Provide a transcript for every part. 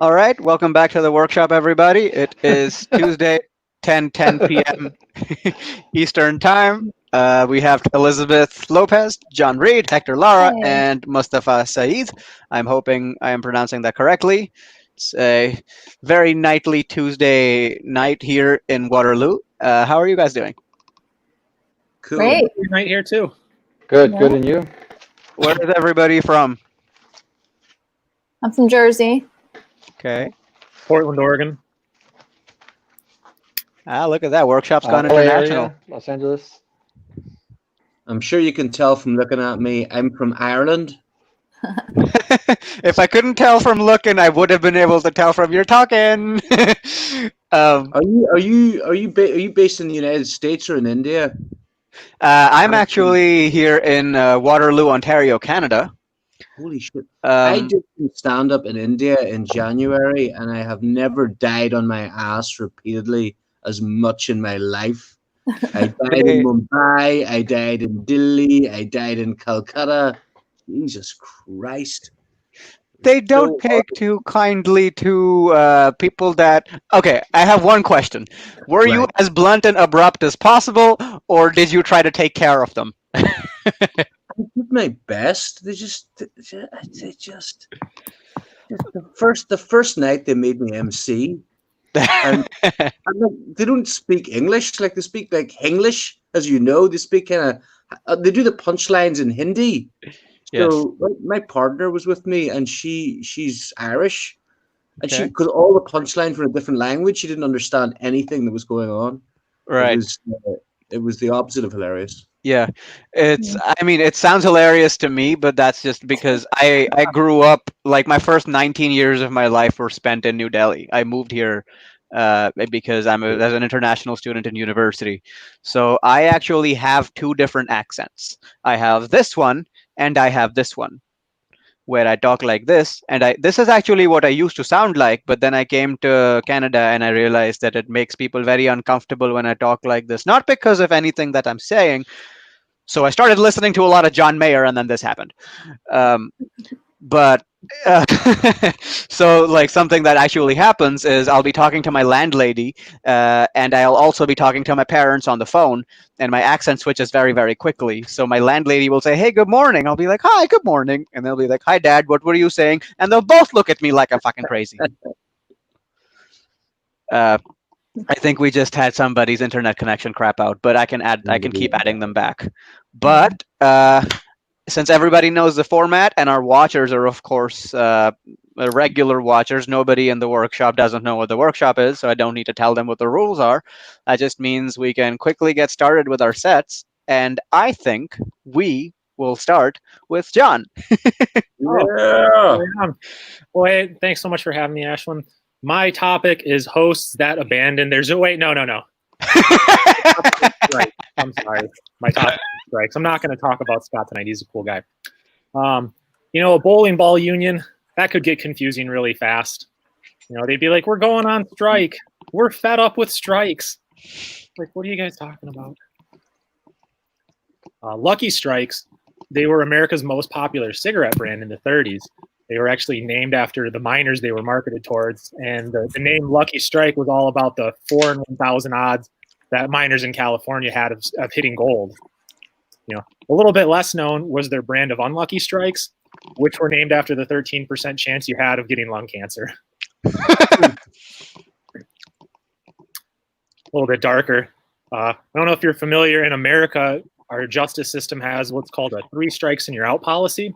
All right, welcome back to the workshop, everybody. It is Tuesday, 10 p.m. Eastern Time. We have Elizabeth Lopez, John Reed, Hector Lara, Hey. and Mustafa Saed. I'm hoping I am pronouncing that correctly. It's a very nightly Tuesday night here in Waterloo. How are you guys doing? Cool. Great. Good night here too. Good, Yeah. good, and you? Where is everybody from? I'm from Jersey. Okay. Portland, Oregon. Look at that. Workshop's gone LA international. area, Los Angeles. I'm sure you can tell from looking at me. I'm from Ireland. If I couldn't tell from looking, I would have been able to tell from your talking. Are you based in the United States or in India? I'm actually here in Waterloo, Ontario, Canada. Holy shit! I did some stand up in India in January, and I have never died on my ass repeatedly as much in my life. I died in Mumbai. I died in Delhi. I died in Calcutta. Jesus Christ! They don't take too kindly to people that. Okay, I have one question. Were you Right. as blunt and abrupt as possible, or did you try to take care of them? I did my best. They just the first night they made me MC, and they don't speak English. Like they speak like Hinglish, as you know. They speak kind of. They do the punchlines in Hindi. So my partner was with me, and she's Irish, and Okay. because all the punchlines were in a different language, she didn't understand anything that was going on. Right. It was the opposite of hilarious. Yeah, I mean, it sounds hilarious to me, but that's just because I grew up, like my first 19 years of my life were spent in New Delhi. I moved here because as an international student in university. So I actually have two different accents. I have this one and I have this one, where I talk like this, and this is actually what I used to sound like, but then I came to Canada and I realized that it makes people very uncomfortable when I talk like this, not because of anything that I'm saying. So I started listening to a lot of John Mayer, and then this happened. But so like something that actually happens is I'll be talking to my landlady, and I'll also be talking to my parents on the phone, and my accent switches very, very quickly. So my landlady will say, "Hey, good morning." I'll be like, "Hi, good morning," and they'll be like, "Hi, Dad, what were you saying?" And they'll both look at me like I'm fucking crazy. I think we just had somebody's internet connection crap out, but I can keep adding them back. But since everybody knows the format and our watchers are, of course, regular watchers, nobody in the workshop doesn't know what the workshop is, so I don't need to tell them what the rules are. That just means we can quickly get started with our sets, and I think we will start with John. Yeah. Boy, thanks so much for having me, Ashlyn. My topic is hosts that abandon their wait, no. Right. I'm sorry. My topic is strikes. I'm not going to talk about Scott tonight. He's a cool guy. A bowling ball union, that could get confusing really fast. They'd be like, we're going on strike. We're fed up with strikes. Like, what are you guys talking about? Lucky Strikes, they were America's most popular cigarette brand in the 30s. They were actually named after the miners they were marketed towards. And the name Lucky Strike was all about the 4 in 1,000 odds that miners in California had of hitting gold. A little bit less known was their brand of Unlucky Strikes, which were named after the 13% chance you had of getting lung cancer. A little bit darker. I don't know if you're familiar. In America, our justice system has what's called a 3 strikes and you're out policy.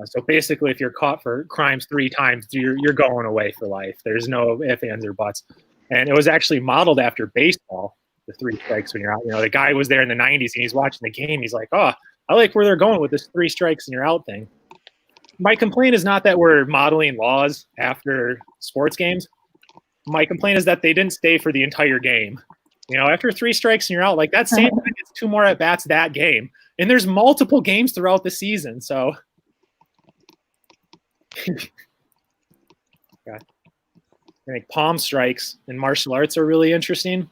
So basically, if you're caught for crimes 3 times, you're going away for life. There's no ifs, ands, or buts. And it was actually modeled after baseball, the 3 strikes when you're out. The guy was there in the 90s, and he's watching the game. He's like, oh, I like where they're going with this 3 strikes and you're out thing. My complaint is not that we're modeling laws after sports games. My complaint is that they didn't stay for the entire game. After 3 strikes and you're out, like that same guy gets 2 more at bats that game. And there's multiple games throughout the season. So I think palm strikes in martial arts are really interesting.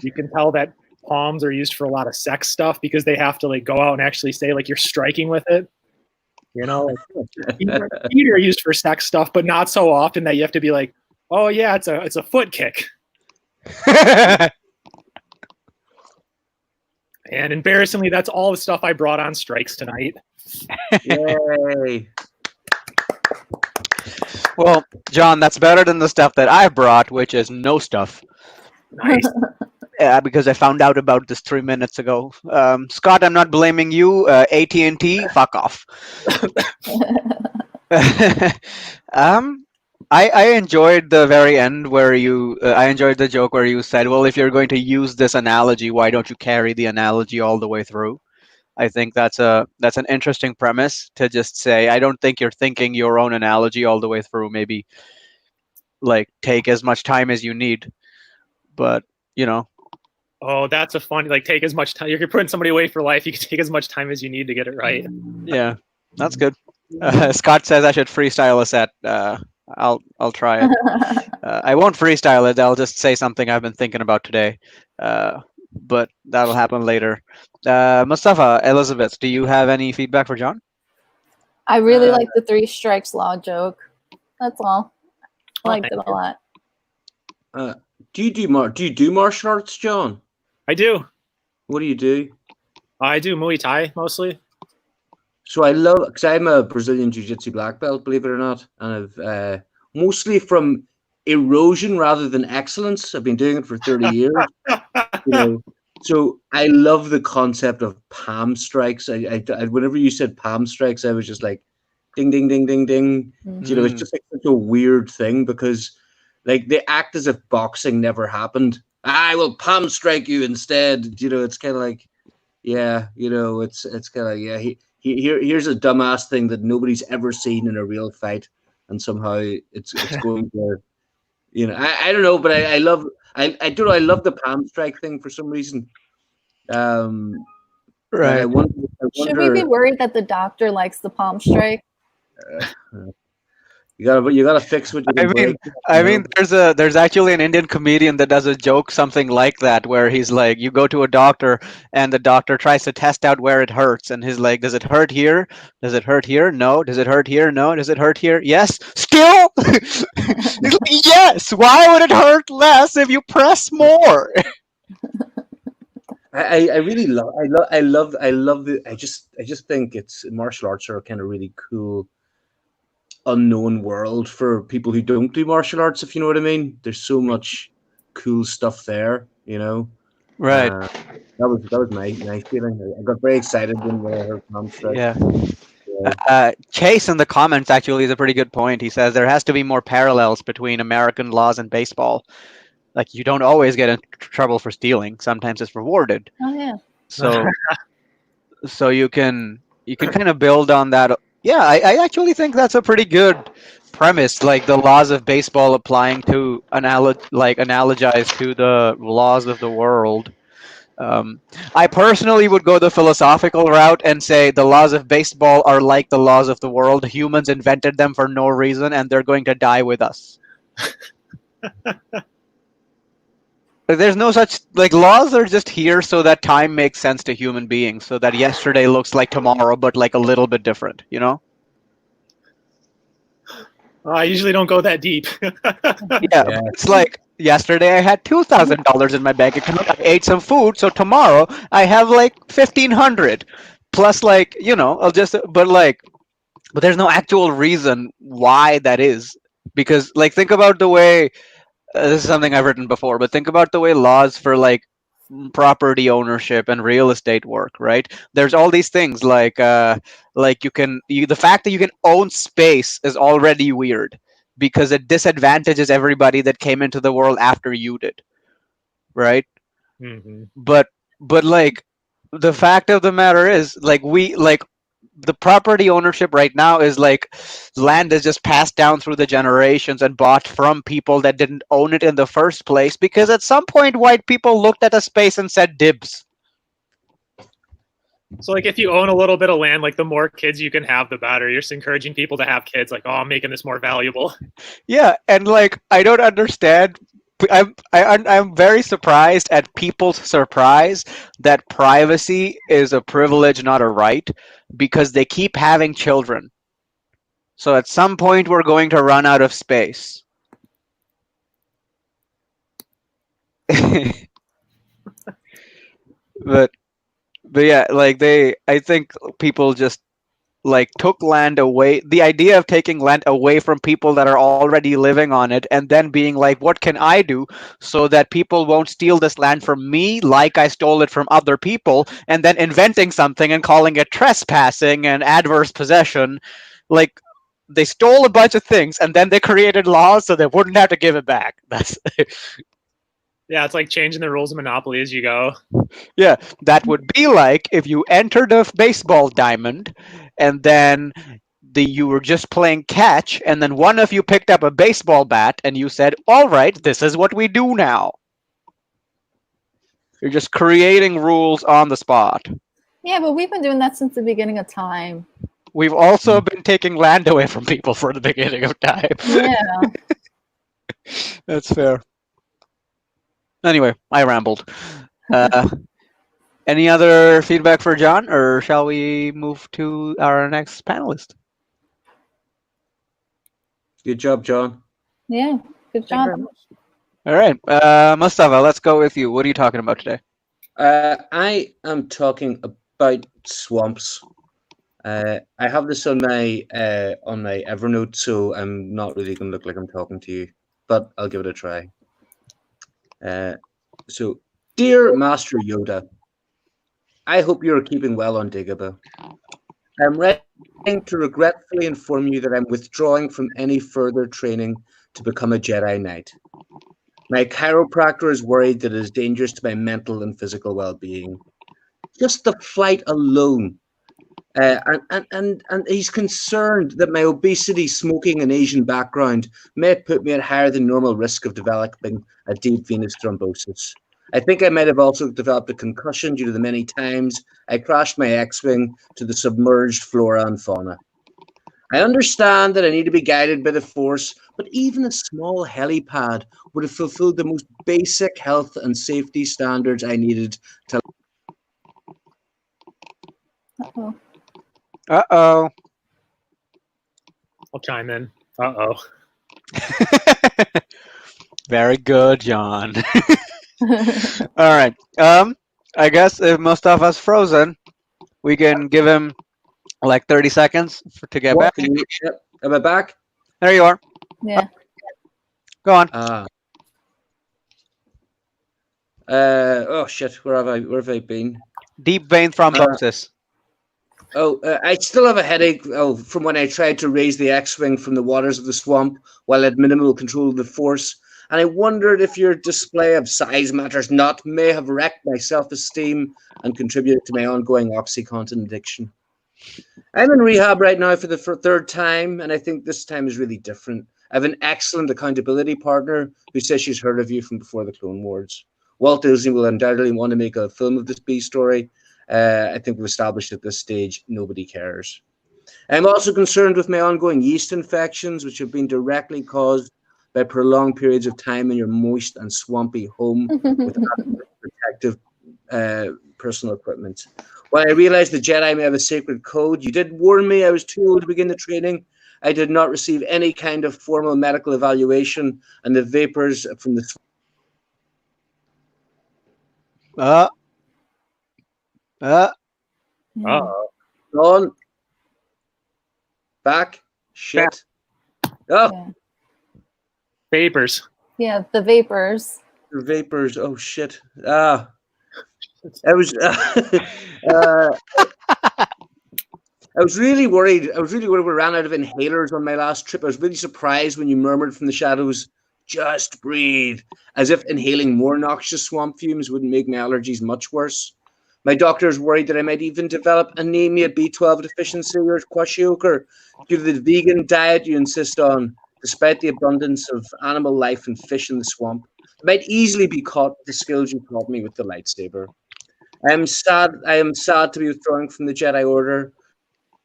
You can tell that palms are used for a lot of sex stuff because they have to like go out and actually say like you're striking with it. You know, like, feet are used for sex stuff, but not so often that you have to be like, oh yeah, it's a foot kick. And embarrassingly, that's all the stuff I brought on strikes tonight. Yay! Well, John, that's better than the stuff that I brought, which is no stuff. Nice. Because I found out about this 3 minutes ago. Scott, I'm not blaming you. AT&T, fuck off. I enjoyed the very end where you. I enjoyed the joke where you said, "Well, if you're going to use this analogy, why don't you carry the analogy all the way through?" I think that's an interesting premise to just say. I don't think you're thinking your own analogy all the way through. Maybe like take as much time as you need, but you know. Oh, that's a funny. Like, take as much time. You're putting somebody away for life. You can take as much time as you need to get it right. Yeah, that's good. Scott says I should freestyle a set. I'll try it. I won't freestyle it. I'll just say something I've been thinking about today. But that'll happen later. Mustafa, Elizabeth, do you have any feedback for John? I really like the 3 strikes law joke. That's all. I liked it a lot. Do you do martial arts, John? I do. What do you do? I do Muay Thai mostly. So I love, because I'm a Brazilian Jiu-Jitsu black belt, believe it or not, and I've mostly from erosion rather than excellence. I've been doing it for 30 years. You know, so I love the concept of palm strikes. I whenever you said palm strikes, I was just like, ding, ding, ding, ding, ding. Mm-hmm. You know, it's just like such a weird thing because, like, they act as if boxing never happened. I will palm strike you instead. You know, it's kind of like, yeah, you know, it's kind of yeah. Here's a dumbass thing that nobody's ever seen in a real fight, and somehow it's going to, you know, I don't know, but I love I don't know, I love the palm strike thing for some reason. Right. I wonder, Should we be worried that the doctor likes the palm strike? you gotta fix what you can break. I mean, there's actually an Indian comedian that does a joke something like that, where he's like, you go to a doctor and the doctor tries to test out where it hurts, and he's like, does it hurt here? Does it hurt here? No. Does it hurt here? No. Does it hurt here? Yes. Still? He's like, yes. Why would it hurt less if you press more? I really love the I just think it's martial arts are kind of really cool unknown world for people who don't do martial arts, if you know what I mean. There's so much cool stuff there, you know. Right. That was my feeling. I got very excited when I heard palm strike. Yeah. Chase in the comments actually is a pretty good point. He says there has to be more parallels between American laws and baseball. Like, you don't always get in trouble for stealing. Sometimes it's rewarded. Oh yeah. So you can kind of build on that. Yeah, I actually think that's a pretty good premise. Like the laws of baseball applying to analogize to the laws of the world. I personally would go the philosophical route and say the laws of baseball are like the laws of the world. Humans invented them for no reason, and they're going to die with us. There's no such, like, laws are just here so that time makes sense to human beings, so that yesterday looks like tomorrow, but like a little bit different, you know? I usually don't go that deep. Yeah. It's like yesterday I had $2,000 in my bank account. I ate some food, so tomorrow I have like 1,500 plus, like, you know, but there's no actual reason why that is, because, like, think about the way. This is something I've written before, but think about the way laws for like property ownership and real estate work, right? There's all these things like the fact that you can own space is already weird because it disadvantages everybody that came into the world after you did, right? Mm-hmm. But like the fact of the matter is, like, the property ownership right now is like land is just passed down through the generations and bought from people that didn't own it in the first place, because at some point white people looked at a space and said dibs. So, like, if you own a little bit of land, like, the more kids you can have, the better. You're just encouraging people to have kids. Like, oh, I'm making this more valuable. Yeah, and like I don't understand I'm very surprised at people's surprise that privacy is a privilege, not a right, because they keep having children. So at some point, we're going to run out of space. but but yeah, like I think people just like took land away. The idea of taking land away from people that are already living on it, and then being like, what can I do so that people won't steal this land from me like I stole it from other people, and then inventing something and calling it trespassing and adverse possession. Like, they stole a bunch of things and then they created laws so they wouldn't have to give it back. That's Yeah, it's like changing the rules of Monopoly as you go. Yeah, that would be like if you entered a baseball diamond and then you were just playing catch, and then one of you picked up a baseball bat and you said, "All right, this is what we do now." You're just creating rules on the spot. Yeah, but we've been doing that since the beginning of time. We've also been taking land away from people for the beginning of time. Yeah. That's fair. Anyway, I rambled. Any other feedback for John, or shall we move to our next panelist? Good job, John. Yeah. Good Thank you very job. much. All right, Mustafa, let's go with you. What are you talking about today? I am talking about swamps. I have this on my Evernote, so I'm not really going to look like I'm talking to you, but I'll give it a try. So, dear Master Yoda, I hope you are keeping well on Dagobah. I'm writing to regretfully inform you that I'm withdrawing from any further training to become a Jedi Knight. My chiropractor is worried that it is dangerous to my mental and physical well-being. Just the flight alone. And he's concerned that my obesity, smoking, and Asian background may put me at higher than normal risk of developing a deep venous thrombosis. I think I might have also developed a concussion due to the many times I crashed my X-Wing to the submerged flora and fauna. I understand that I need to be guided by the Force, but even a small helipad would have fulfilled the most basic health and safety standards I needed to. Uh-oh. Uh-oh. I'll chime in. Uh-oh. Very good, John. All right. I guess if Mustafa's frozen, we can give him like 30 seconds to get back. Yep. Am I back? There you are. Yeah. Go on. Oh shit! Where have I been? Deep vein thrombosis. I still have a headache. Oh, from when I tried to raise the X-wing from the waters of the swamp while at minimal control of the Force, and I wondered if your display of size matters not may have wrecked my self-esteem and contributed to my ongoing OxyContin addiction. I'm in rehab right now for the third time, and I think this time is really different. I have an excellent accountability partner who says she's heard of you from before the Clone Wars. Walt Disney will undoubtedly want to make a film of this B story. I think we've established at this stage nobody cares. I'm also concerned with my ongoing yeast infections, which have been directly caused by prolonged periods of time in your moist and swampy home with protective personal equipment. While I realize the Jedi may have a sacred code, you did warn me I was too old to begin the training. I did not receive any kind of formal medical evaluation, and the vapors from the Uh-oh. on back shit. Oh, Yeah. Vapors. Yeah, the vapors. the vapors. Oh shit. I was I was really worried. We ran out of inhalers on my last trip. I was really surprised when you murmured from the shadows, "Just breathe," as if inhaling more noxious swamp fumes wouldn't make my allergies much worse. My doctor is worried that I might even develop anemia, B12 deficiency, or kwashiorkor due to the vegan diet you insist on, despite the abundance of animal life and fish in the swamp. I might easily be caught with the skills you taught me with the lightsaber. I am sad to be withdrawing from the Jedi Order.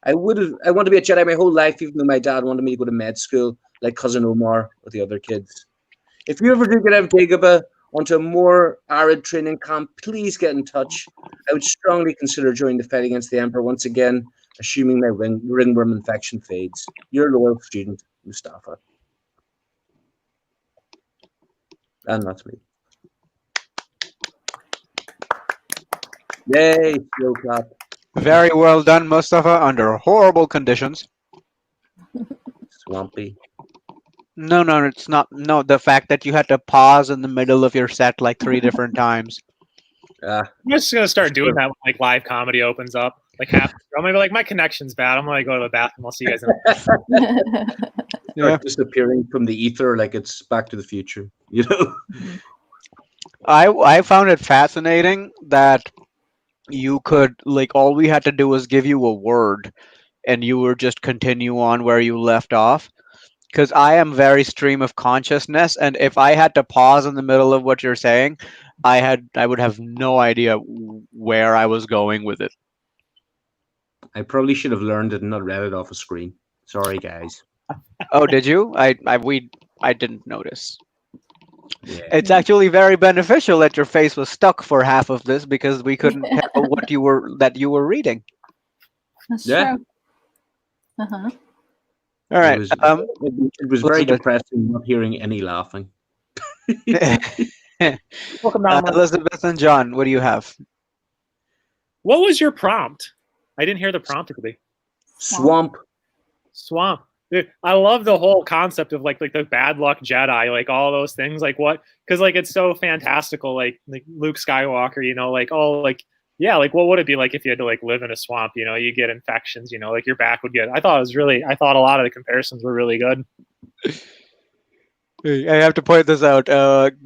I want to be a Jedi my whole life, even though my dad wanted me to go to med school like cousin Omar or the other kids. If you ever do get out of Dagobah onto a more arid training camp, please get in touch. I would strongly consider joining the fight against the Emperor once again, assuming my ringworm infection fades. Your loyal student, Mustafa. And that's me. Yay, slow clap. Very well done, Mustafa, under horrible conditions. Swampy. No, it's not. No, the fact that you had to pause in the middle of your set like 3 different times. Ah, I'm just gonna start doing that when like live comedy opens up. Like half, I'm gonna be like, my connection's bad. I'm gonna go to the bathroom. I'll see you guys in start disappearing from the ether like it's Back to the Future. You know? I found it fascinating that you could like all we had to do was give you a word and you would just continue on where you left off. Because I am very stream of consciousness, and if I had to pause in the middle of what you're saying, I would have no idea where I was going with it. I probably should have learned it and not read it off a screen. Sorry, guys. Oh, did you? I didn't notice. Yeah. It's actually very beneficial that your face was stuck for half of this because we couldn't tell what you were reading. That's Yeah. true. Uh-huh. All right. It was very Elizabeth. depressing not hearing any laughing. Welcome down. Elizabeth and John, what do you have? What was your prompt? I didn't hear the prompt. It could be Swamp. swamp. Dude, I love the whole concept of like the bad luck Jedi, like all those things, like what, because like it's so fantastical, like Luke Skywalker, you know, like oh, like yeah, like what would it be like if you had to like live in a swamp? You know, you get infections, you know, like your back would get. I thought a lot of the comparisons were really good. I have to point this out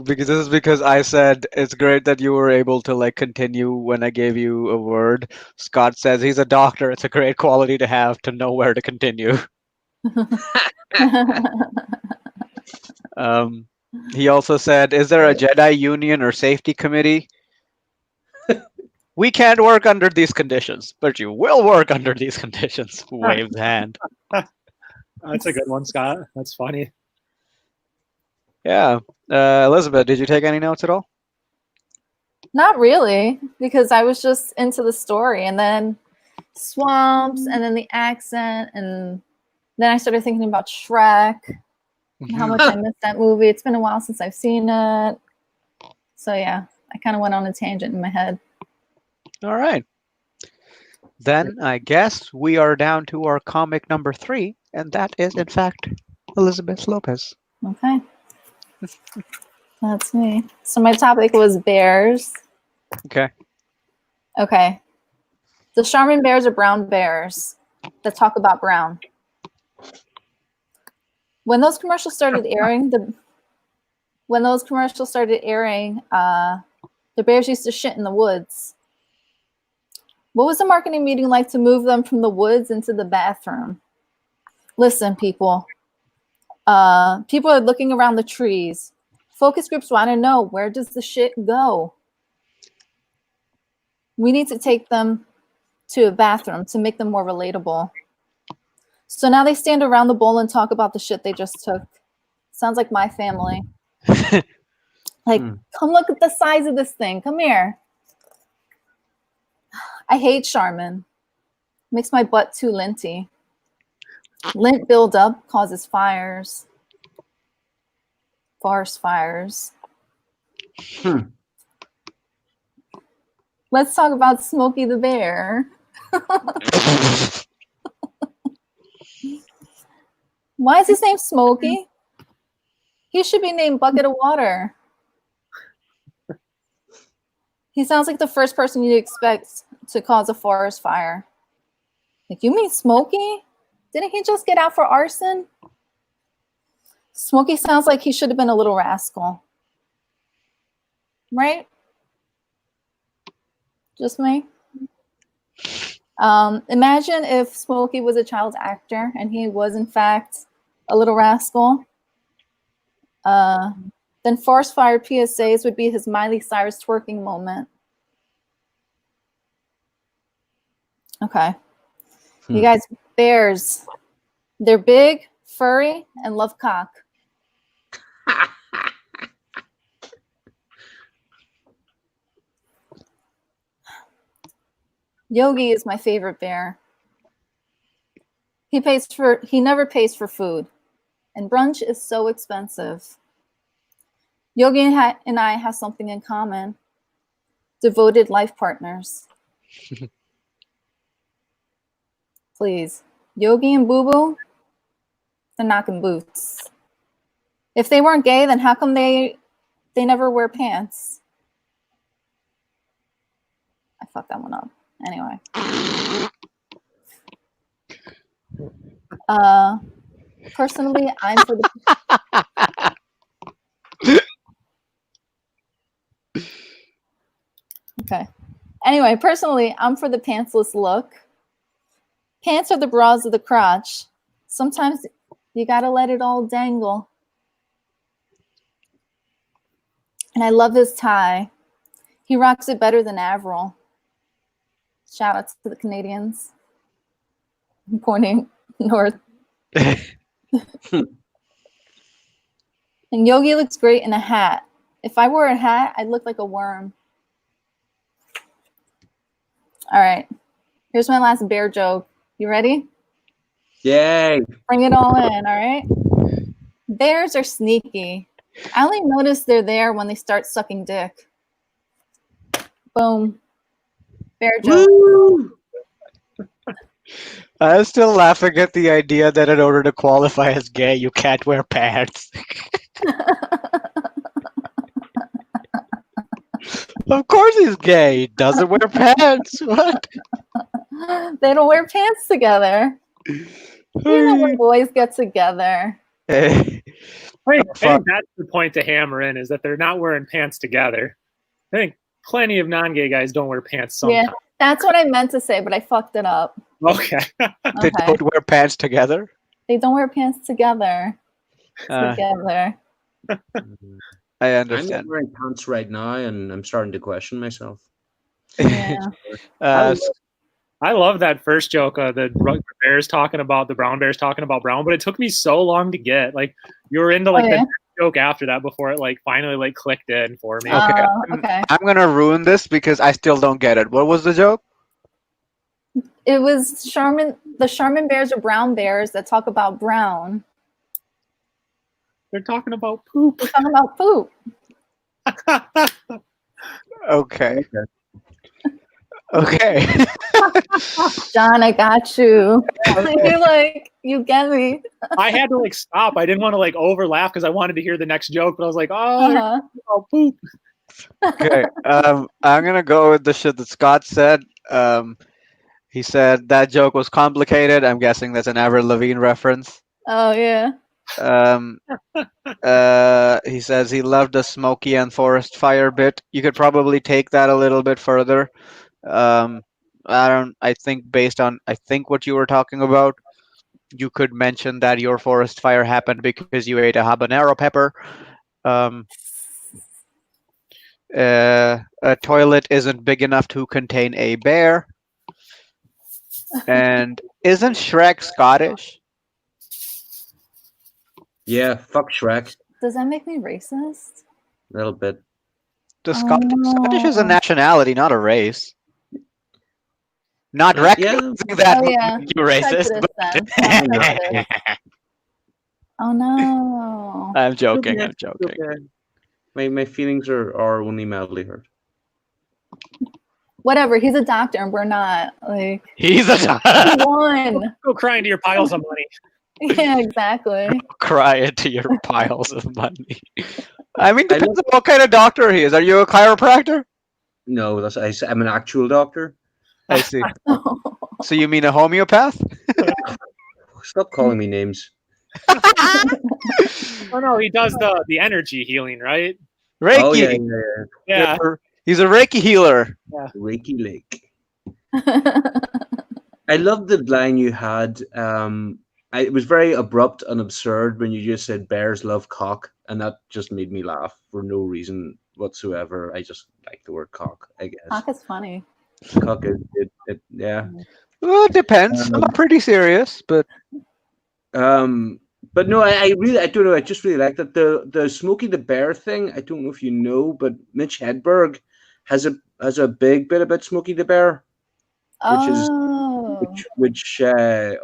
because I said it's great that you were able to like continue when I gave you a word. Scott says he's a doctor. It's a great quality to have to know where to continue. He also said, "Is there a Jedi Union or safety committee?" We can't work under these conditions, but you will work under these conditions. Waves hand. That's a good one, Scott. That's funny. Yeah. Elizabeth, did you take any notes at all? Not really, because I was just into the story, and then swamps, and then the accent, and then I started thinking about Shrek and how much I missed that movie. It's been a while since I've seen it. So yeah, I kind of went on a tangent in my head. All right. Then I guess we are down to our comic number 3, and that is, in fact, Elizabeth Lopez. Okay. That's me. So my topic was bears. Okay. Okay. The Charmin bears are brown bears that talk about brown. When those commercials started airing, the bears used to shit in the woods. What was the marketing meeting like to move them from the woods into the bathroom? Listen, people. People are looking around the trees. Focus groups want to know, where does the shit go? We need to take them to a bathroom to make them more relatable. So now they stand around the bowl and talk about the shit they just took. Sounds like my family. Like, come look at the size of this thing. Come here. I hate Charmin. Makes my butt too linty. Lint buildup causes fires. Forest fires. Let's talk about Smokey the Bear. Why is his name Smokey? He should be named Bucket of Water. He sounds like the first person you'd expect to cause a forest fire. Like, you mean Smokey? Didn't he just get out for arson? Smokey sounds like he should have been a little rascal. Right? Just me? Imagine if Smokey was a child actor and he was, in fact, a little rascal. Then forest fire PSAs would be his Miley Cyrus twerking moment. Okay. You guys, bears. They're big, furry, and love cock. Yogi is my favorite bear. He never pays for food, and brunch is so expensive. Yogi and I have something in common. Devoted life partners. Please. Yogi and Boo Boo, they're knocking boots. If they weren't gay, then how come they never wear pants? I fucked that one up. Anyway. Personally, I'm for the Okay. Anyway, personally, I'm for the pantsless look. Pants are the bras of the crotch. Sometimes you gotta let it all dangle. And I love his tie. He rocks it better than Avril. Shout out to the Canadians. I'm pointing north. And Yogi looks great in a hat. If I wore a hat, I'd look like a worm. All right. Here's my last bear joke. You ready? Yay! Bring it all in, all right? Bears are sneaky. I only notice they're there when they start sucking dick. Boom. Bear joke. Woo! I'm still laughing at the idea that in order to qualify as gay, you can't wear pants. Of course he's gay. He doesn't wear pants. What? They don't wear pants together. You know when boys get together. Hey, I think that's the point to hammer in, is that they're not wearing pants together. I think plenty of non-gay guys don't wear pants sometimes. Yeah, that's what I meant to say, but I fucked it up. Okay. they Okay. don't wear pants together. They don't wear pants together. Uh, Together. I I'm not understand. wearing pants right now, and I'm starting to question myself. Yeah. I love that first joke. The bears talking about the brown bears talking about brown, but it took me so long to get. Like, you were into like the next joke after that before it like finally like clicked in for me. Okay. Okay. I'm gonna ruin this because I still don't get it. What was the joke? It was the Charmin bears are brown bears that talk about brown. They're talking about poop. They're talking about poop. Okay. Okay. John, I got you. You're like, you get me. I had to like stop. I didn't want to like over laugh because I wanted to hear the next joke, but I was like, oh, they're talking about poop. Okay. I'm gonna go with the shit that Scott said. He said that joke was complicated. I'm guessing that's an Avril Lavigne reference. Oh yeah. He says he loved the Smokey and Forest Fire bit. You could probably take that a little bit further. I think based on what you were talking about, you could mention that your forest fire happened because you ate a habanero pepper. A toilet isn't big enough to contain a bear. And isn't Shrek Scottish? Yeah, fuck Shrek. Does that make me racist? A little bit. The Scottish is a nationality, not a race. Not recognizing that Oh, yeah. would make you racist. Prejudice, then. Oh no. I'm joking. Okay, I'm joking. okay. My feelings are only mildly hurt. Whatever. He's a doctor, and we're not. Like He's a he won. Go cry into your piles of money. Yeah, exactly. cry into your piles of money. I mean, depends on what kind of doctor he is. Are you a chiropractor? No, I'm an actual doctor. I see. So you mean a homeopath? Stop calling me names. Oh no, he does the energy healing, right? Reiki. Oh yeah. Yeah. He's a Reiki healer. Reiki Lake. I love the line you had. It was very abrupt and absurd when you just said bears love cock, and that just made me laugh for no reason whatsoever. I just like the word cock, I guess. Cock is funny. Cock is yeah. Well, it depends. Some are pretty serious, but no, I don't know. I just really like that the Smokey the Bear thing. I don't know if you know, but Mitch Hedberg has a big bit about Smokey the Bear. which is Oh,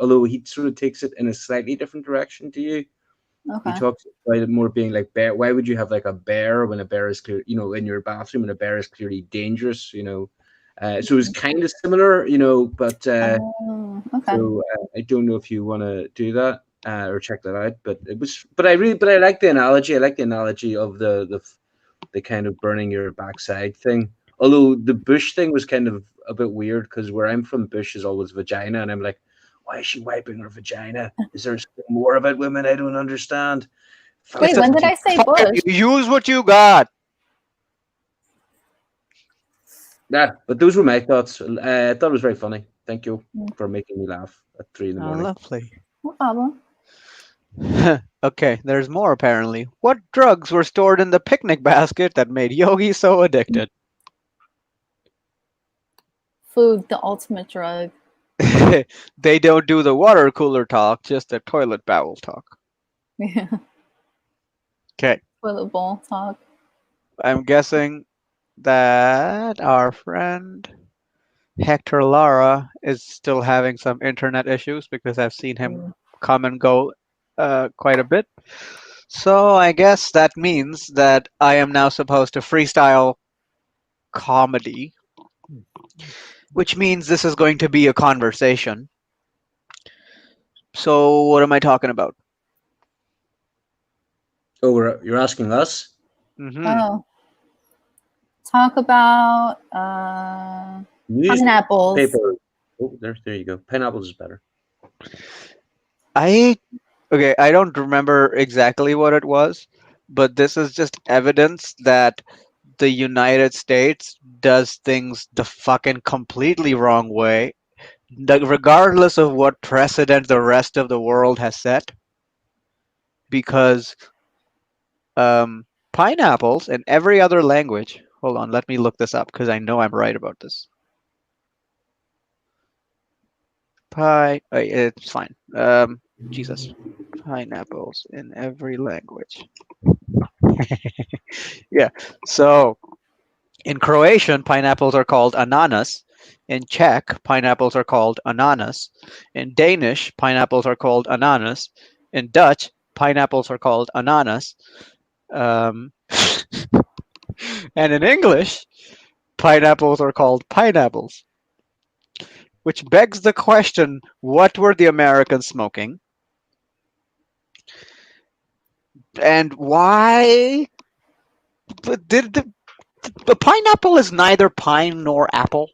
although he sort of takes it in a slightly different direction to you. He okay. talks about it more being like bear. Why would you have like a bear when a bear is clear, in your bathroom and a bear is clearly dangerous, so it's kind of similar, but Oh, okay. so I don't know if you want to do that or check that out. But I like the analogy. I like the analogy of the kind of burning your backside thing. Although the bush thing was kind of a bit weird because where I'm from, bush is always vagina, and I'm like, why is she wiping her vagina? Is there something more about women I don't understand? Wait, It's a when did I say bush? use what you got. Yeah, but those were my thoughts. I thought it was very funny. Thank you for making me laugh at 3 in the Oh, morning. lovely. No problem. Okay, there's more apparently. What drugs were stored in the picnic basket that made Yogi so addicted? Food, the ultimate drug. They don't do the water cooler talk, just the toilet bowl talk. Yeah. Okay, Toilet bowl talk. I'm guessing that our friend Hector Lara is still having some internet issues because I've seen him come and go quite a bit. So I guess that means that I am now supposed to freestyle comedy, which means this is going to be a conversation. So what am I talking about? Oh, you're asking us? Hmm. Oh. Talk about pineapples. Paper. Oh, there you go. Pineapples is better. I don't remember exactly what it was, but this is just evidence that the United States does things the fucking completely wrong way, regardless of what precedent the rest of the world has set. Because pineapples in every other language. Hold on, let me look this up because I know I'm right about this. It's fine. Jesus, pineapples in every language. Yeah. So in Croatian, pineapples are called ananas. In Czech, pineapples are called ananas. In Danish, pineapples are called ananas. In Dutch, pineapples are called ananas. Um, and in English, pineapples are called pineapples. Which begs the question, what were the Americans smoking? And why did the pineapple is neither pine nor apple?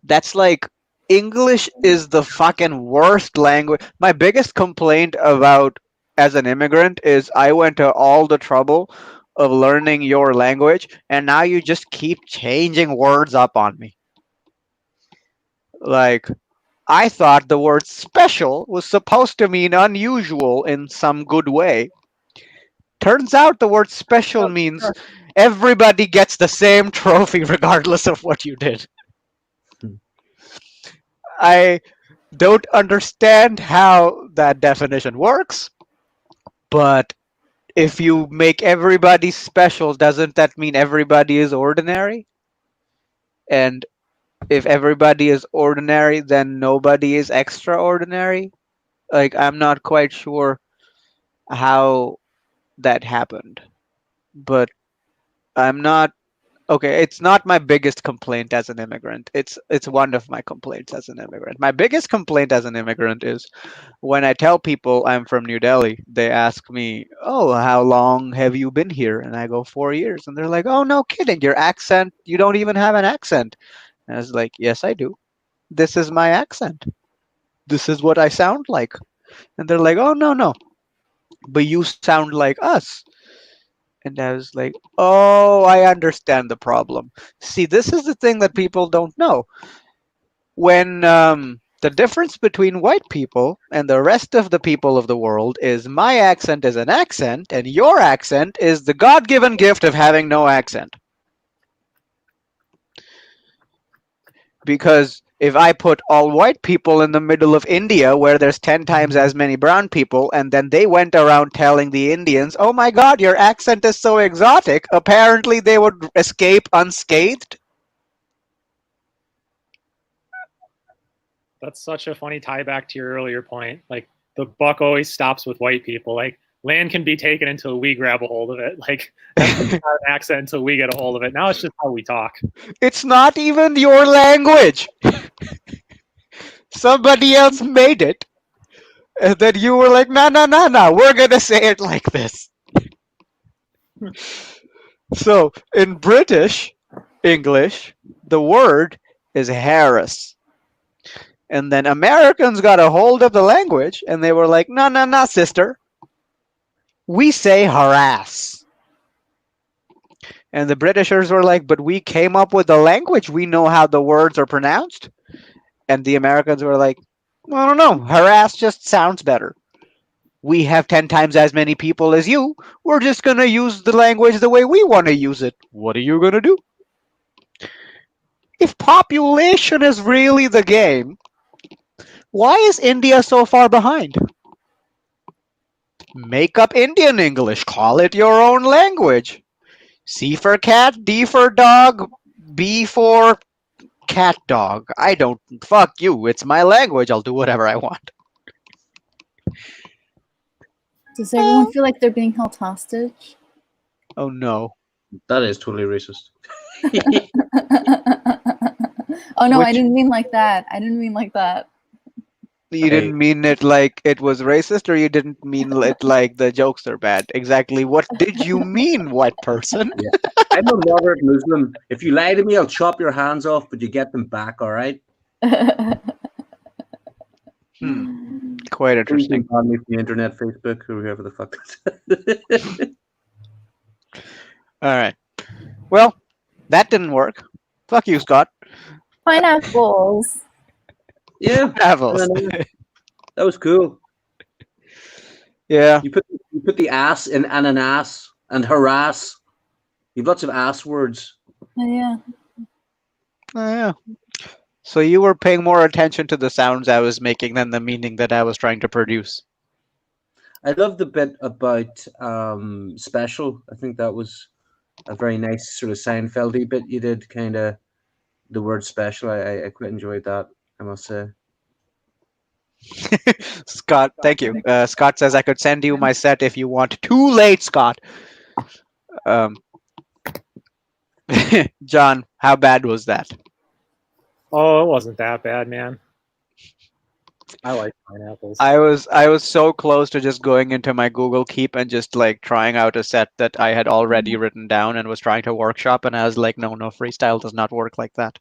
That's like English is the fucking worst language. My biggest complaint about as an immigrant is I went to all the trouble of learning your language and now you just keep changing words up on me. Like I thought the word special was supposed to mean unusual in some good way. Turns out the word special means everybody gets the same trophy regardless of what you did. I don't understand how that definition works, but if you make everybody special, doesn't that mean everybody is ordinary? And if everybody is ordinary, then nobody is extraordinary? Like, I'm not quite sure how that happened, but I'm not okay. It's not my biggest complaint as an immigrant. It's one of my complaints as an immigrant. My biggest complaint as an immigrant is when I tell people I'm from New Delhi, they ask me, "Oh, how long have you been here?" And I go 4 years, and they're like, "Oh, no kidding! Your accent, you don't even have an accent." And I was like, "Yes, I do. This is my accent. This is what I sound like." And they're like, "Oh, no, no, but you sound like us." And I was like, "Oh, I understand the problem. See, this is the thing that people don't know. When the difference between white people and the rest of the people of the world is my accent is an accent, and your accent is the God given gift of having no accent. Because if I put all white people in the middle of India where there's 10 times as many brown people, and then they went around telling the Indians, oh my God, your accent is so exotic, apparently they would escape unscathed. That's such a funny tie back to your earlier point. Like the buck always stops with white people. Like land can be taken until we grab a hold of it. Like that's not an accent until we get a hold of it. Now it's just how we talk. It's not even your language. Somebody else made it. And then you were like, no, no, no, no, we're going to say it like this. So in British English, the word is Harris. And then Americans got a hold of the language and they were like, no, no, no, sister. We say harass. And the Britishers were like, but we came up with the language. We know how the words are pronounced. And the Americans were like, I don't know. Harass just sounds better. We have 10 times as many people as you. We're just going to use the language the way we want to use it. What are you going to do? If population is really the game, why is India so far behind? Make up Indian English. Call it your own language. C for cat, D for dog, B for cat dog. I don't. Fuck you. It's my language. I'll do whatever I want. Does everyone feel like they're being held hostage? Oh no. That is totally racist. Oh no, I Which- didn't mean like that. I didn't mean like that. You didn't mean it like it was racist, or you didn't mean it like the jokes are bad? Exactly. What did you mean, white person? I'm a moderate Muslim. If you lie to me, I'll chop your hands off, but you get them back, all right? Quite Please interesting. don't ban me from the internet, Facebook, or whoever the fuck. All right. Well, that didn't work. Fuck you, Scott. Pineapples. Yeah, Travels. that was cool. Yeah. You put the ass in ananas and harass. You've lots of ass words. Oh, yeah. Oh, yeah. So you were paying more attention to the sounds I was making than the meaning that I was trying to produce. I love the bit about special. I think that was a very nice sort of Seinfeldy bit you did, kind of the word special. I quite enjoyed that, I must say. Scott, thank you. Scott says I could send you my set if you want. Too late, Scott. John, how bad was that? Oh, it wasn't that bad, man. I like pineapples. I was so close to just going into my Google Keep and just like trying out a set that I had already written down and was trying to workshop, and I was like, no, freestyle does not work like that.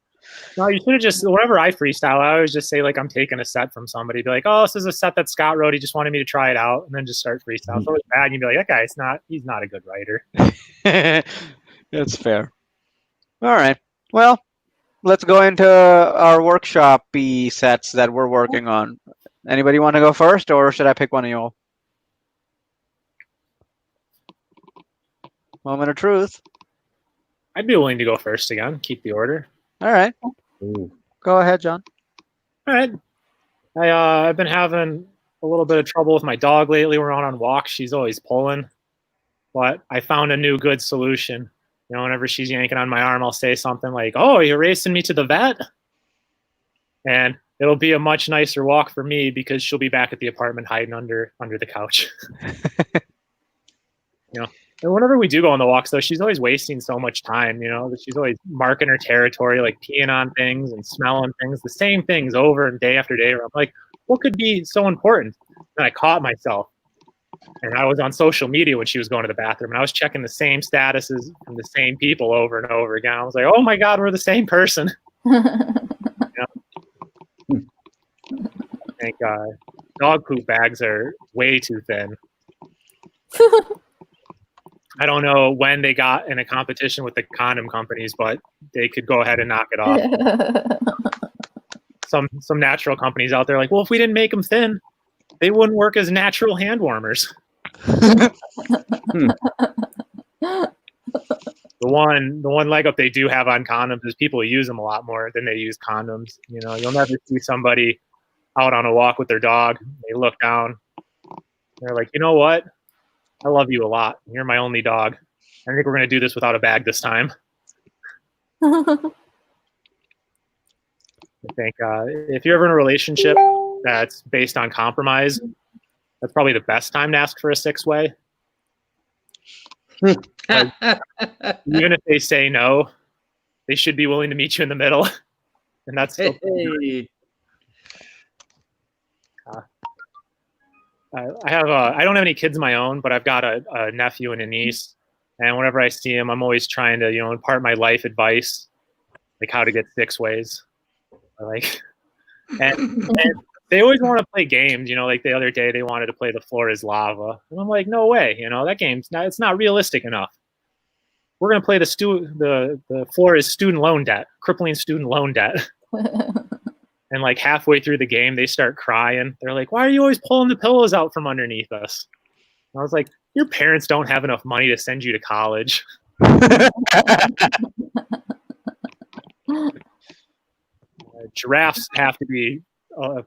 No, you should have just, whenever I freestyle, I always just say, like, I'm taking a set from somebody. Be like, oh, this is a set that Scott wrote. He just wanted me to try it out. And then just start freestyle. If it was bad, and you'd be like, that guy's he's not a good writer. That's fair. All right. Well, let's go into our workshop-y sets that we're working on. Anybody want to go first, or should I pick one of y'all? Moment of truth. I'd be willing to go first again. Keep the order. All right. Ooh. Go ahead, John. All right. I've been having a little bit of trouble with my dog lately. We're out on walks. She's always pulling. But I found a new good solution. You know, whenever she's yanking on my arm, I'll say something like, oh, you're racing me to the vet? And it'll be a much nicer walk for me because she'll be back at the apartment hiding under the couch. You know, and whenever we do go on the walks, though, she's always wasting so much time. You know, she's always marking her territory, like peeing on things and smelling things, the same things over and day after day. Where I'm like, what could be so important? And I caught myself. And I was on social media when she was going to the bathroom, and I was checking the same statuses from the same people over and over again. I was like, oh my God, we're the same person. I think dog poop bags are way too thin. I don't know when they got in a competition with the condom companies, but they could go ahead and knock it off. Some natural companies out there are like, well, if we didn't make them thin, they wouldn't work as natural hand warmers. The one leg up they do have on condoms is people use them a lot more than they use condoms. You know, you'll never see somebody out on a walk with their dog. They look down. They're like, you know what? I love you a lot. You're my only dog. I think we're going to do this without a bag this time. I think if you're ever in a relationship that's based on compromise, that's probably the best time to ask for a six-way. Even if they say no, they should be willing to meet you in the middle, and that's still Hey. I don't have any kids of my own, but I've got a nephew and a niece, and whenever I see them, I'm always trying to impart my life advice, like how to get six ways, like, and they always want to play games. Like the other day they wanted to play The Floor Is Lava, and I'm like, no way, that game's not, it's not realistic enough. We're gonna play the floor is student loan debt, crippling student loan debt. And like halfway through the game, they start crying. They're like, "Why are you always pulling the pillows out from underneath us?" And I was like, "Your parents don't have enough money to send you to college." Giraffes have to be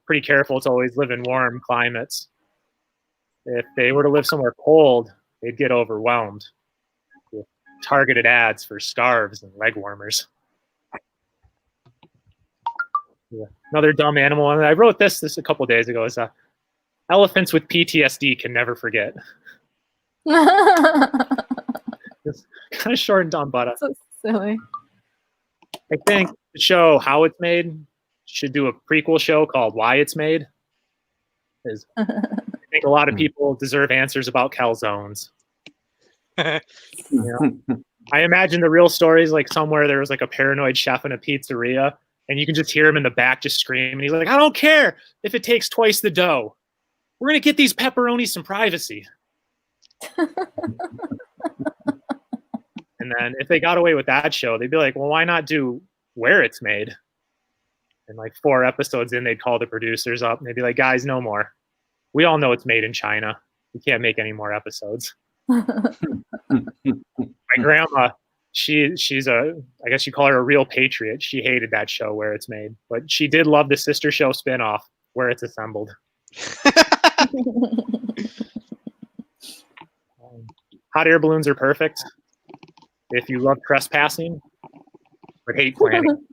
pretty careful to always live in warm climates. If they were to live somewhere cold, they'd get overwhelmed with targeted ads for scarves and leg warmers. Yeah. Another dumb animal, and I wrote this a couple days ago, is elephants with PTSD can never forget. It's kind of short and dumb, but so silly. I think the show How It's Made should do a prequel show called Why It's Made. I think a lot of people deserve answers about calzones. I imagine the real story is like somewhere there was like a paranoid chef in a pizzeria, and you can just hear him in the back just screaming. He's like, "I don't care if it takes twice the dough. We're going to get these pepperonis some privacy." And then if they got away with that show, they'd be like, well, why not do Where It's Made? And like 4 episodes in, they'd call the producers up and they'd be like, guys, no more. We all know it's made in China. We can't make any more episodes. My grandma, she's I guess you call her a real patriot. She hated that show Where It's Made, but she did love the sister show spinoff Where It's Assembled. Hot air balloons are perfect if you love trespassing or hate planning.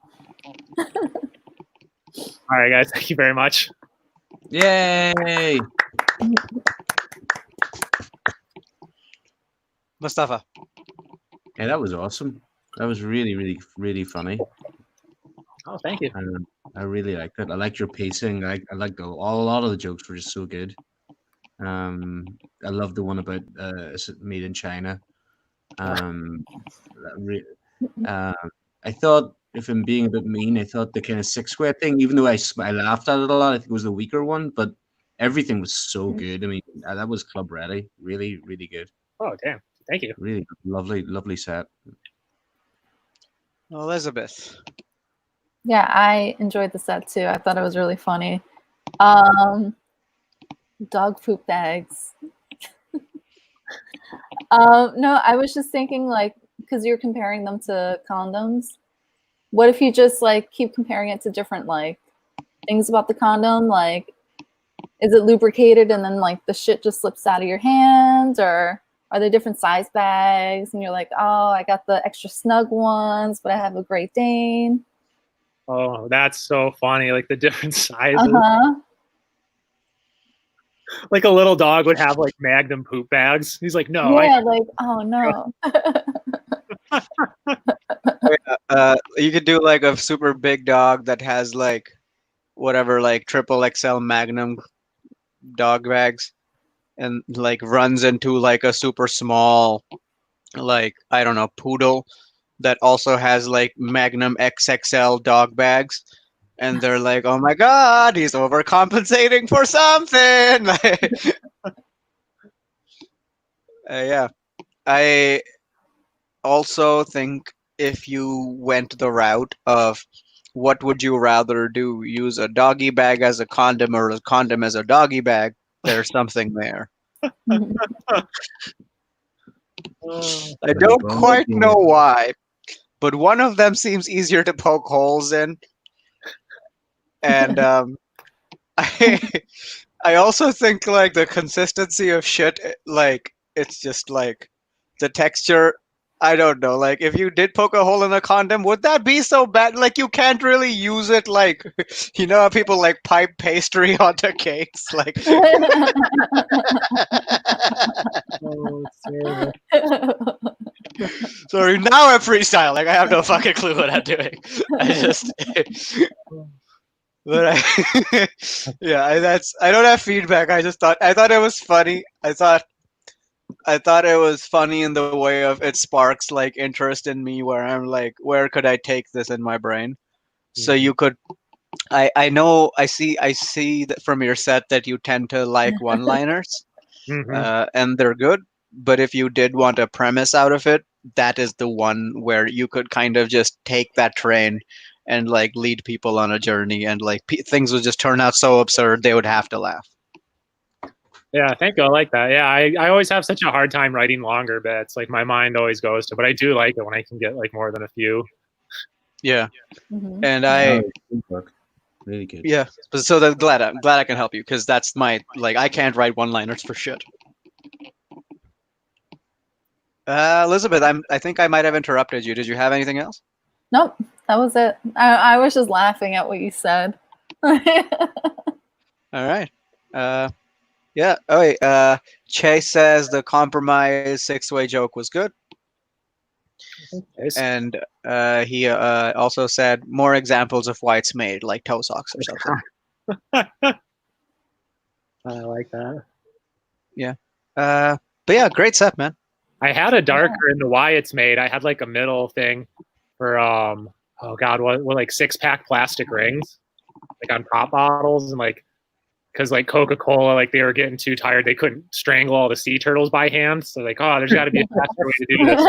All right, guys, thank you very much. Yay! Mustafa. Yeah, that was awesome. That was really, really, really funny. Oh, thank you. And I really liked it. I liked your pacing. I liked a lot of the jokes were just so good. I love the one about made in China. I thought, if I'm being a bit mean, I thought the kind of 6-way thing, even though I laughed at it a lot, I think it was the weaker one, but everything was so good. I mean, that was club ready. Really, really good. Oh, damn. Thank you. Really lovely, lovely set. Elizabeth. Yeah, I enjoyed the set too. I thought it was really funny. Dog poop bags. No, I was just thinking, like, because you're comparing them to condoms. What if you just like keep comparing it to different like things about the condom? Like, is it lubricated and then like the shit just slips out of your hands, or are they different size bags? And you're like, oh, I got the extra snug ones, but I have a Great Dane. Oh, that's so funny. Like the different sizes. Uh-huh. Like a little dog would have like Magnum poop bags. He's like, no. Yeah, like, oh no. You could do like a super big dog that has like whatever, like triple XL Magnum dog bags, and like runs into like a super small, like, I don't know, poodle that also has like Magnum XXL dog bags. And they're like, oh my God, he's overcompensating for something. Yeah. I also think if you went the route of what would you rather do, use a doggy bag as a condom or a condom as a doggy bag, there's something there. I don't quite know why, but one of them seems easier to poke holes in. And I also think like the consistency of shit, like it's just like the texture I don't know. Like, if you did poke a hole in a condom, would that be so bad? Like, you can't really use it. Like, you know how people like pipe pastry onto cakes. Like, Oh, it's terrible. sorry, now I'm freestyle. Like, I have no fucking clue what I'm doing. I just, but I, yeah, I don't have feedback. I thought it was funny. I thought it was funny in the way of it sparks like interest in me, where I'm like, where could I take this in my brain? So you could, I know, I see that from your set that you tend to like one-liners, and they're good. But if you did want a premise out of it, that is the one where you could kind of just take that train and like lead people on a journey, and like things would just turn out so absurd they would have to laugh. Yeah, thank you. I like that. Yeah, I always have such a hard time writing longer bits. Like my mind always goes to, but I do like it when I can get like more than a few. Yeah, Mhm. and Oh, good work. Really good. yeah, so I'm glad I can help you, because that's my, like, I can't write one-liners for shit. Elizabeth, I think I might have interrupted you. Did you have anything else? Nope, that was it. I was just laughing at what you said. All right. Yeah. Oh wait. Chase says the compromise six-way joke was good, and he also said more examples of why it's made, like toe socks or something. I like that. Yeah. But yeah, great set, man. I had a darker in the why it's made. I had like a middle thing for oh god, what like 6-pack plastic rings, like on pop bottles, and like because like Coca-Cola, like they were getting too tired, they couldn't strangle all the sea turtles by hand. So like, oh, there's got to be a faster way to do this.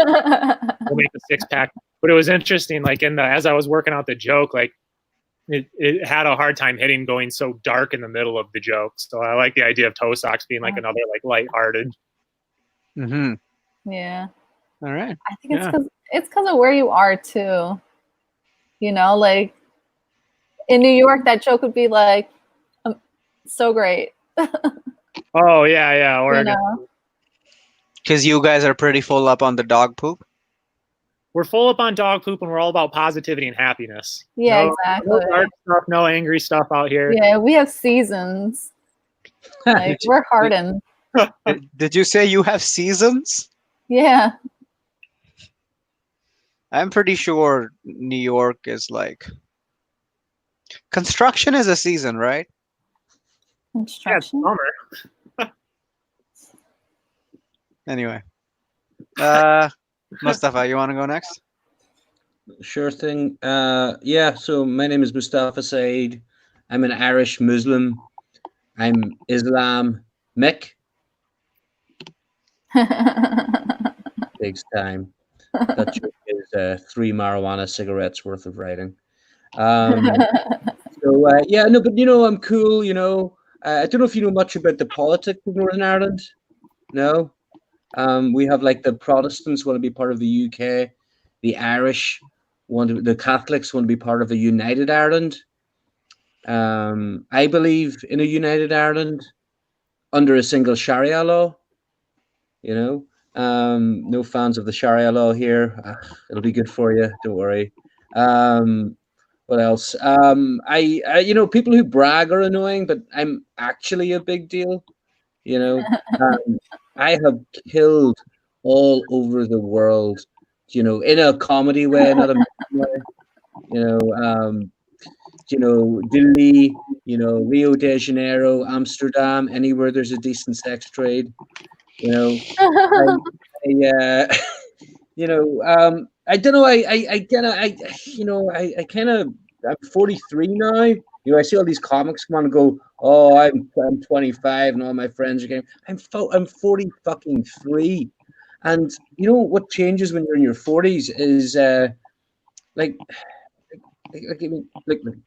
We'll make a 6-pack. But it was interesting, like as I was working out the joke, like it had a hard time hitting going so dark in the middle of the joke. So I like the idea of toe socks being like another like lighthearted. Mm-hmm. Yeah, All right. I think it's because of where you are too. You know, like in New York, that joke would be like so great. Oh yeah, Oregon. You know? Because you guys are pretty full up on the dog poop. We're full up on dog poop, and we're all about positivity and happiness. Yeah, no, exactly. No dark stuff, no angry stuff out here. Yeah, we have seasons. Like we're hardened. Did you say you have seasons? Yeah. I'm pretty sure New York is like, construction is a season, right? Yeah, it's Construction. summer. Anyway, Mustafa, you want to go next? Sure thing. Yeah, so my name is Mustafa Saed. I'm an Irish Muslim. I'm Islamic. Takes time. That joke is 3 marijuana cigarettes worth of writing. So yeah, no, but you know, I'm cool. You know, I don't know if you know much about the politics of Northern Ireland. No, we have like the Protestants want to be part of the UK, the Irish the Catholics want to be part of a united Ireland. I believe in a united Ireland under a single Sharia law. You know, no fans of the Sharia law here. It'll be good for you. Don't worry. What else? You know, people who brag are annoying, but I'm actually a big deal. You know, I have killed all over the world. You know, in a comedy way, not a way. You know, Delhi. You know, Rio de Janeiro, Amsterdam, anywhere there's a decent sex trade. You know, you know, I don't know. I kind of, I'm 43 now. You know, I see all these comics come on and go, oh, I'm 25 and all my friends are getting. I'm 40 fucking 3, and you know what changes when you're in your 40s is like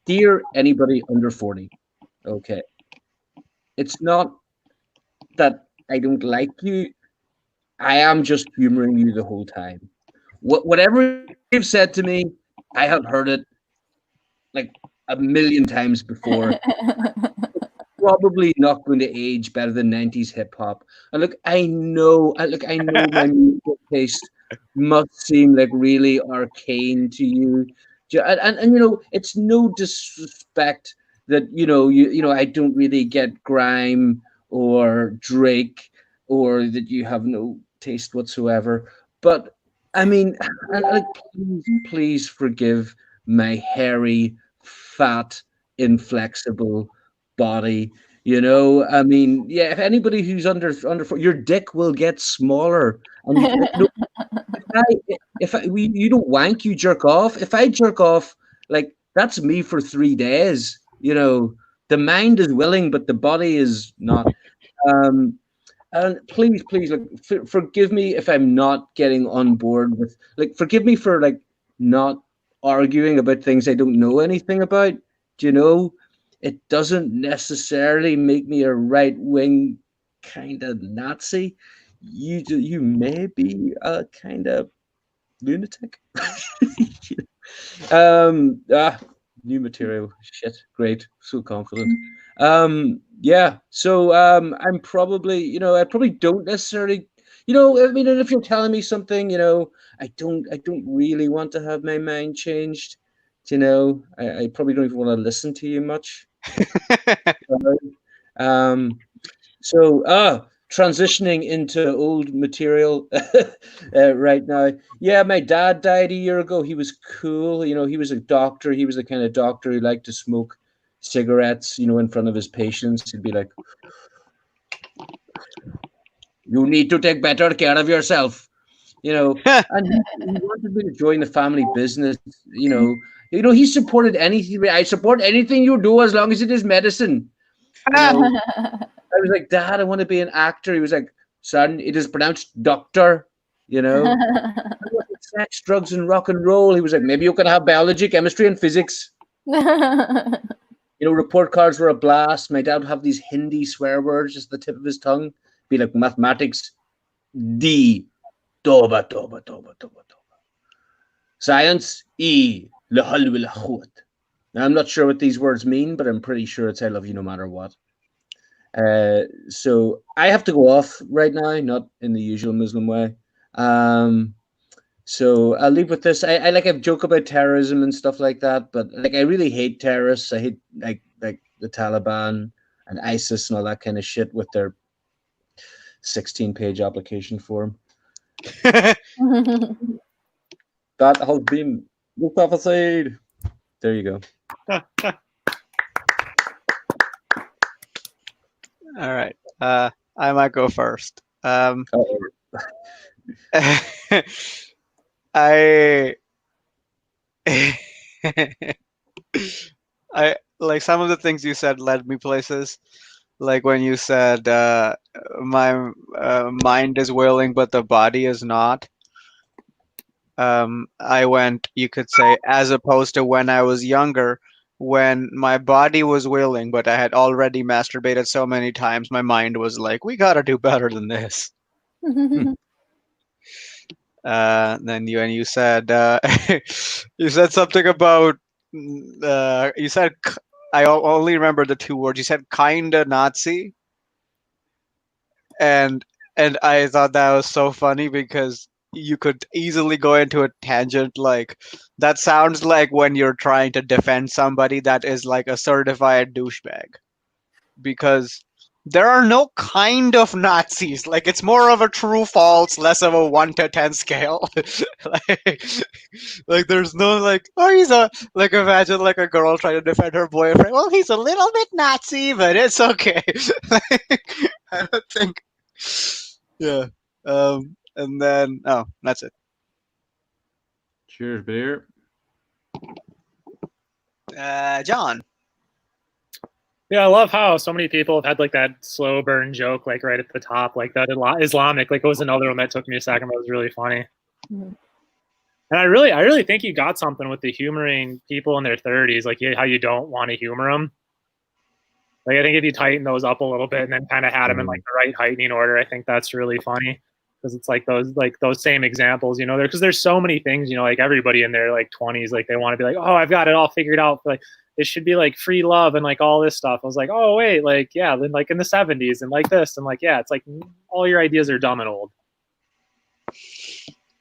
dear anybody under 40, okay, it's not that I don't like you. I am just humoring you the whole time. Whatever you've said to me, I have heard it like a million times before. Probably not going to age better than 90s hip hop. And look, I know my musical taste must seem like really arcane to you. And you know, it's no disrespect that you know I don't really get grime or Drake, or that you have no taste whatsoever. But I mean, and like, please forgive my hairy, fat, inflexible body. You know, I mean, yeah. If anybody who's your dick will get smaller, and like, no, you don't wank, you jerk off. If I jerk off, like that's me for 3 days. You know, the mind is willing, but the body is not. Um, and please, like, forgive me if I'm not getting on board with. Like, forgive me for like not arguing about things I don't know anything about. Do you know? It doesn't necessarily make me a right wing kind of Nazi. You may be a kind of lunatic. um ah New material, shit, great, so confident. Yeah, so I'm probably, I probably don't necessarily, I mean, and if you're telling me something, I don't really want to have my mind changed. I probably don't even want to listen to you much. um so, transitioning into old material right now. Yeah, my dad died a year ago. He was cool. He was a doctor. He was the kind of doctor who liked to smoke cigarettes, in front of his patients. He'd be like, "You need to take better care of yourself." And he wanted me to join the family business. He supported anything. I support anything you do as long as it is medicine. I was like, Dad, I want to be an actor. He was like, son, it is pronounced doctor, you know. Sex, drugs, and rock and roll. He was like, maybe you can have biology, chemistry, and physics. Report cards were a blast. My dad would have these Hindi swear words just at the tip of his tongue. Be like mathematics, D, toba, toba, toba, toba, toba. Science, E, lahal wil khut. Now, I'm not sure what these words mean, but I'm pretty sure it's I love you no matter what. So I have to go off right now, not in the usual Muslim way. So I'll leave with this. I like a joke about terrorism and stuff like that, but like I really hate terrorists. I hate like the Taliban and ISIS and all that kind of shit with their 16-page application form. That has been Mustafa Saed. There you go. All right. I might go first. I I like some of the things you said led me places. Like when you said my mind is willing but the body is not. I went, you could say, as opposed to when I was younger, when my body was willing, but I had already masturbated so many times, my mind was like, we gotta do better than this. Then you said you said something about you said I only remember the two words. You said kinda Nazi, and I thought that was so funny because you could easily go into a tangent like that sounds like when you're trying to defend somebody that is like a certified douchebag, because there are no kind of Nazis. Like it's more of a true false, less of a 1 to 10 scale. like there's no like, oh, he's a, like, imagine like a girl trying to defend her boyfriend. Well, he's a little bit Nazi, but it's okay. I don't think. Yeah. And then that's it. Cheers, beer. John. Yeah, I love how so many people have had like that slow burn joke, like right at the top, like that Islamic. Like it was another one that took me a second, but it was really funny. Mm-hmm. And I really think you got something with the humoring people in their 30s, like how you don't want to humor them. Like I think if you tighten those up a little bit and then kind of had them in like the right heightening order, I think that's really funny, because it's like those same examples, because there's so many things, like everybody in their like 20s, like they want to be like, oh, I've got it all figured out. Like it should be like free love and like all this stuff. I was like, oh wait, like yeah, then like in the 70s and like this and like yeah, it's like all your ideas are dumb and old.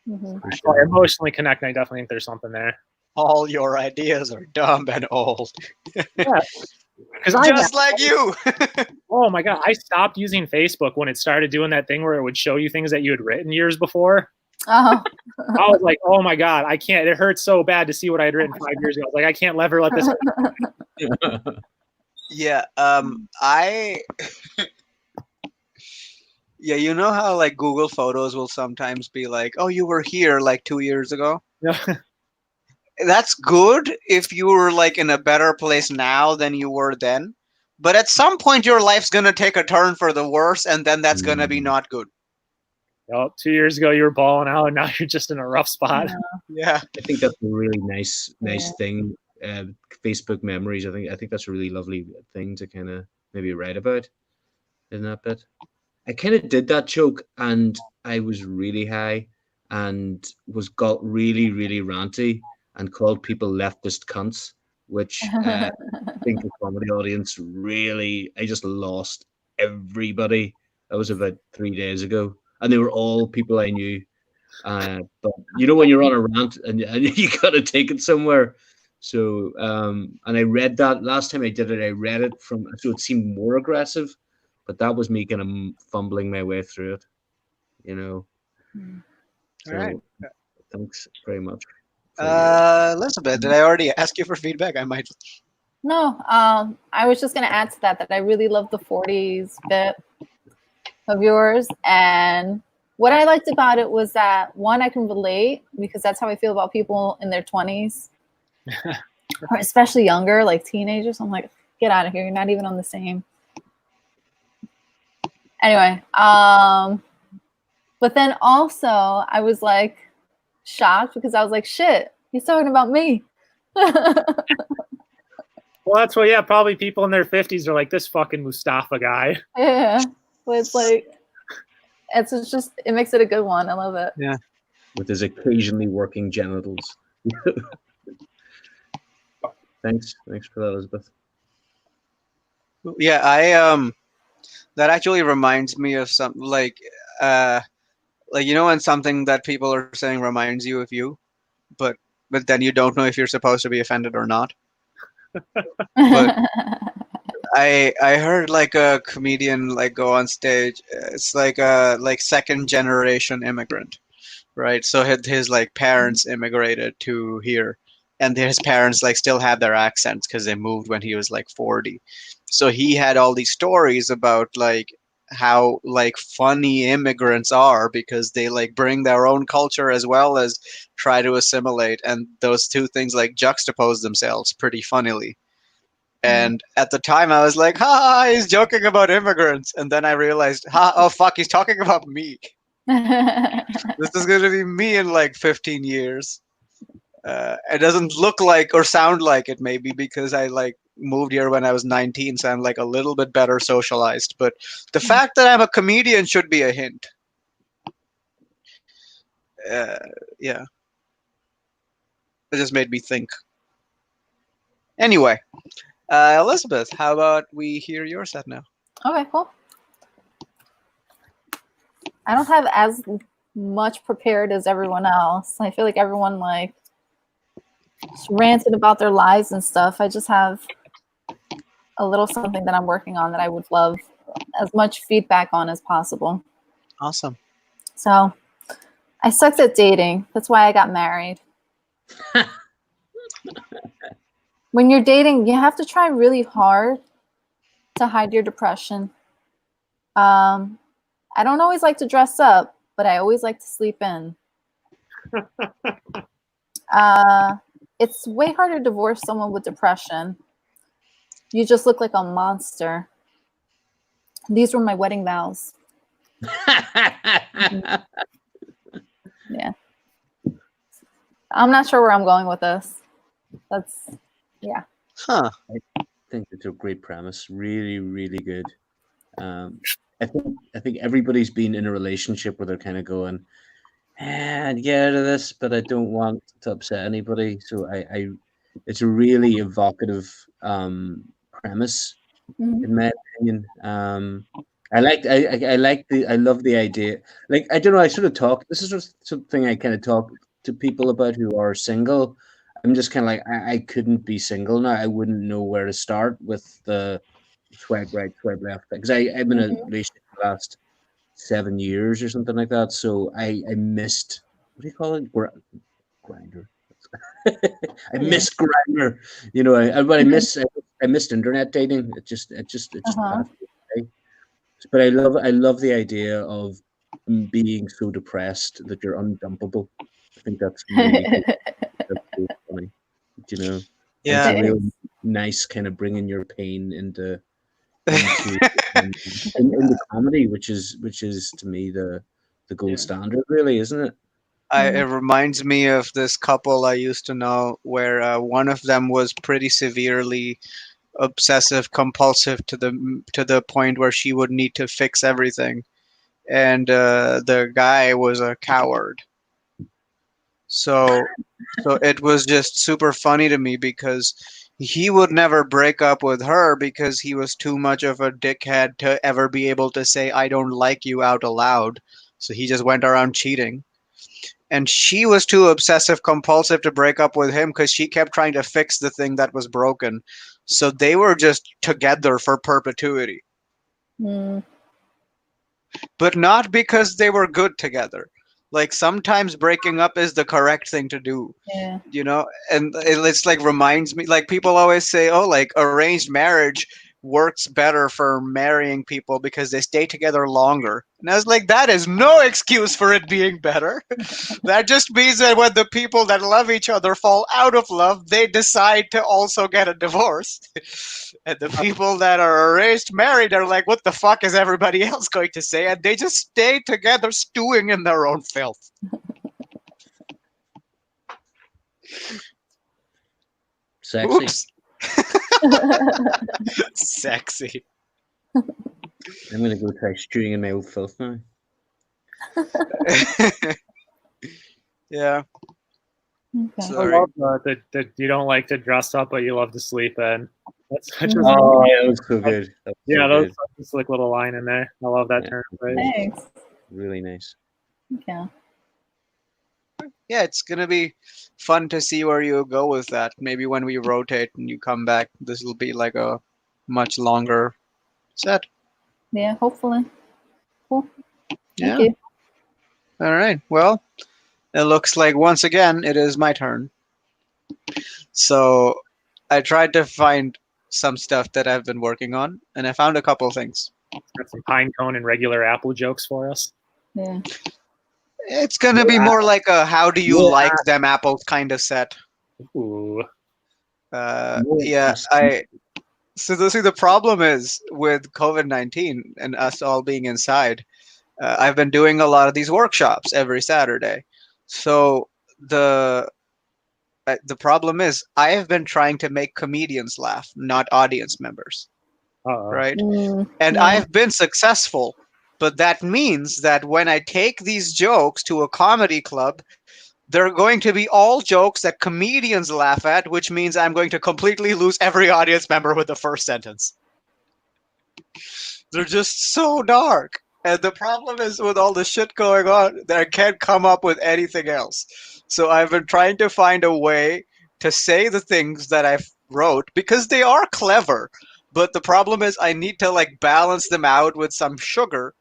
Mhm. for I sure. emotionally connect, and I definitely think there's something there. All your ideas are dumb and old. Because Just like you. oh my god, I stopped using Facebook when it started doing that thing where it would show you things that you had written years before. Oh. I was like, oh my god, I can't. It hurts so bad to see what I had written 5 years ago. I was like, I can't ever let this. Yeah. I. Yeah, you know how like Google Photos will sometimes be like, "Oh, you were here like 2 years ago." That's good if you were like in a better place now than you were then. But at some point, your life's gonna take a turn for the worse, and then that's gonna be not good. 2 years ago you were balling out, and now you're just in a rough spot. Yeah. I think that's a really nice Yeah. thing. Facebook memories. I think that's a really lovely thing to kind of maybe write about in that bit. I kind of did that joke, and I was really high, and got really ranty, and called people leftist cunts, which I think the comedy audience really. I just lost everybody. That was about 3 days ago, and they were all people I knew. But you know when you're on a rant and you gotta take it somewhere. So and I read that last time I did it. I read it from so it seemed more aggressive, but that was me kind of fumbling my way through it. You know. So All right. thanks very much. For your, Elizabeth, did I already ask you for feedback? I might. No, I was just going to add to that I really love the 40s bit of yours. And what I liked about it was that, one, I can relate because that's how I feel about people in their 20s, or especially younger, like teenagers. I'm like, get out of here. You're not even on the same. Anyway, but then also I was like shocked because I was like, shit, he's talking about me. Well, that's what. Yeah, probably people in their 50s are like, this fucking Mustafa guy. Yeah, but it's like it's just it makes it a good one. I love it. Yeah. with his occasionally working genitals. Thanks for that, Elizabeth. Yeah, that actually reminds me of something like you know when something that people are saying reminds you of you, but then you don't know if you're supposed to be offended or not. But I heard like a comedian like go on stage. It's like a like second generation immigrant, right? So his like parents immigrated to here, and his parents like still have their accents because they moved when he was like 40. So he had all these stories about like how like funny immigrants are because they like bring their own culture as well as try to assimilate, and those two things like juxtapose themselves pretty funnily. And at the time I was like, ha, he's joking about immigrants, and then I realized, oh fuck, he's talking about me. This is going to be me in like 15 years. It doesn't look like or sound like it, maybe because I like moved here when I was 19, so I'm like a little bit better socialized. But the fact that I'm a comedian should be a hint. Yeah, it just made me think. Anyway, Elizabeth, how about we hear your set now? Okay, cool. I don't have as much prepared as everyone else. I feel like everyone like just ranted about their lives and stuff. I just have a little something that I'm working on that I would love as much feedback on as possible. Awesome. So I sucked at dating. That's why I got married. When you're dating, you have to try really hard to hide your depression. I don't always like to dress up, but I always like to sleep in. It's way harder to divorce someone with depression. You just look like a monster. These were my wedding vows. Yeah. I'm not sure where I'm going with this. That's, yeah. Huh. I think it's a great premise. Really good. I think everybody's been in a relationship where they're kind of going, I'd get out of this, but I don't want to upset anybody. So I it's a really evocative premise, Mhm. in my opinion. I love the idea. Like, I don't know, I sort of talk. This is just something I kind of talk to people about who are single. I'm just kind of like, I couldn't be single now. I wouldn't know where to start with the swipe right, swipe left, because I'm in a relationship for the last 7 years or something like that. So I missed, what do you call it? Grinder. I miss Grinder. You know, but I missed internet dating. It just Uh-huh. passed me by. But I love the idea of being so depressed that you're undumpable. I think that's really cool. That's so funny. You know, and it's Yeah. a real nice kind of bringing your pain into into comedy, which is to me the gold standard, really, isn't it? It reminds me of this couple I used to know where one of them was pretty severely obsessive compulsive to the point where she would need to fix everything, and the guy was a coward. So so it was just super funny to me because he would never break up with her because he was too much of a dickhead to ever be able to say I don't like you out aloud, so he just went around cheating. And she was too obsessive compulsive to break up with him because she kept trying to fix the thing that was broken. So they were just together for perpetuity, Mm, but not because they were good together. Like sometimes breaking up is the correct thing to do, yeah. and it's like reminds me, like people always say, oh, like arranged marriage works better for marrying people because they stay together longer. And I was like, that is no excuse for it being better. That just means that when the people that love each other fall out of love, they decide to also get a divorce. And the people that are arranged married are like, what the fuck is everybody else going to say? And they just stay together stewing in their own filth. Sexy. Oops. Sexy. I'm gonna go try stewing in my old filth now. Yeah. Okay. I Sorry. love that you don't like to dress up, but you love to sleep in. That's such a Oh, yeah, that was so good. That was yeah, so that was good. such a slick little line in there. I love that Yeah. turn phrase. Thanks. Really nice. Okay. Yeah, it's gonna be fun to see where you go with that. Maybe when we rotate and you come back, this will be like a much longer set. Yeah, hopefully. Cool. Yeah. Thank you. All right. Well, it looks like once again it is my turn. So I tried to find some stuff that I've been working on, and I found a couple things. Got some pine cone and regular apple jokes for us. Yeah. It's gonna be more like a "How do you like them apples" kind of set. Ooh. Yeah, see, the problem is with COVID-19 and us all being inside. I've been doing a lot of these workshops every Saturday. So the problem is I have been trying to make comedians laugh, not audience members, Uh-oh. right? Mm, And yeah. I've been successful, but that means that when I take these jokes to a comedy club, they're going to be all jokes that comedians laugh at, which means I'm going to completely lose every audience member with the first sentence. They're just so dark. And the problem is with all the shit going on, that I can't come up with anything else. So I've been trying to find a way to say the things that I wrote because they are clever. But the problem is I need to like balance them out with some sugar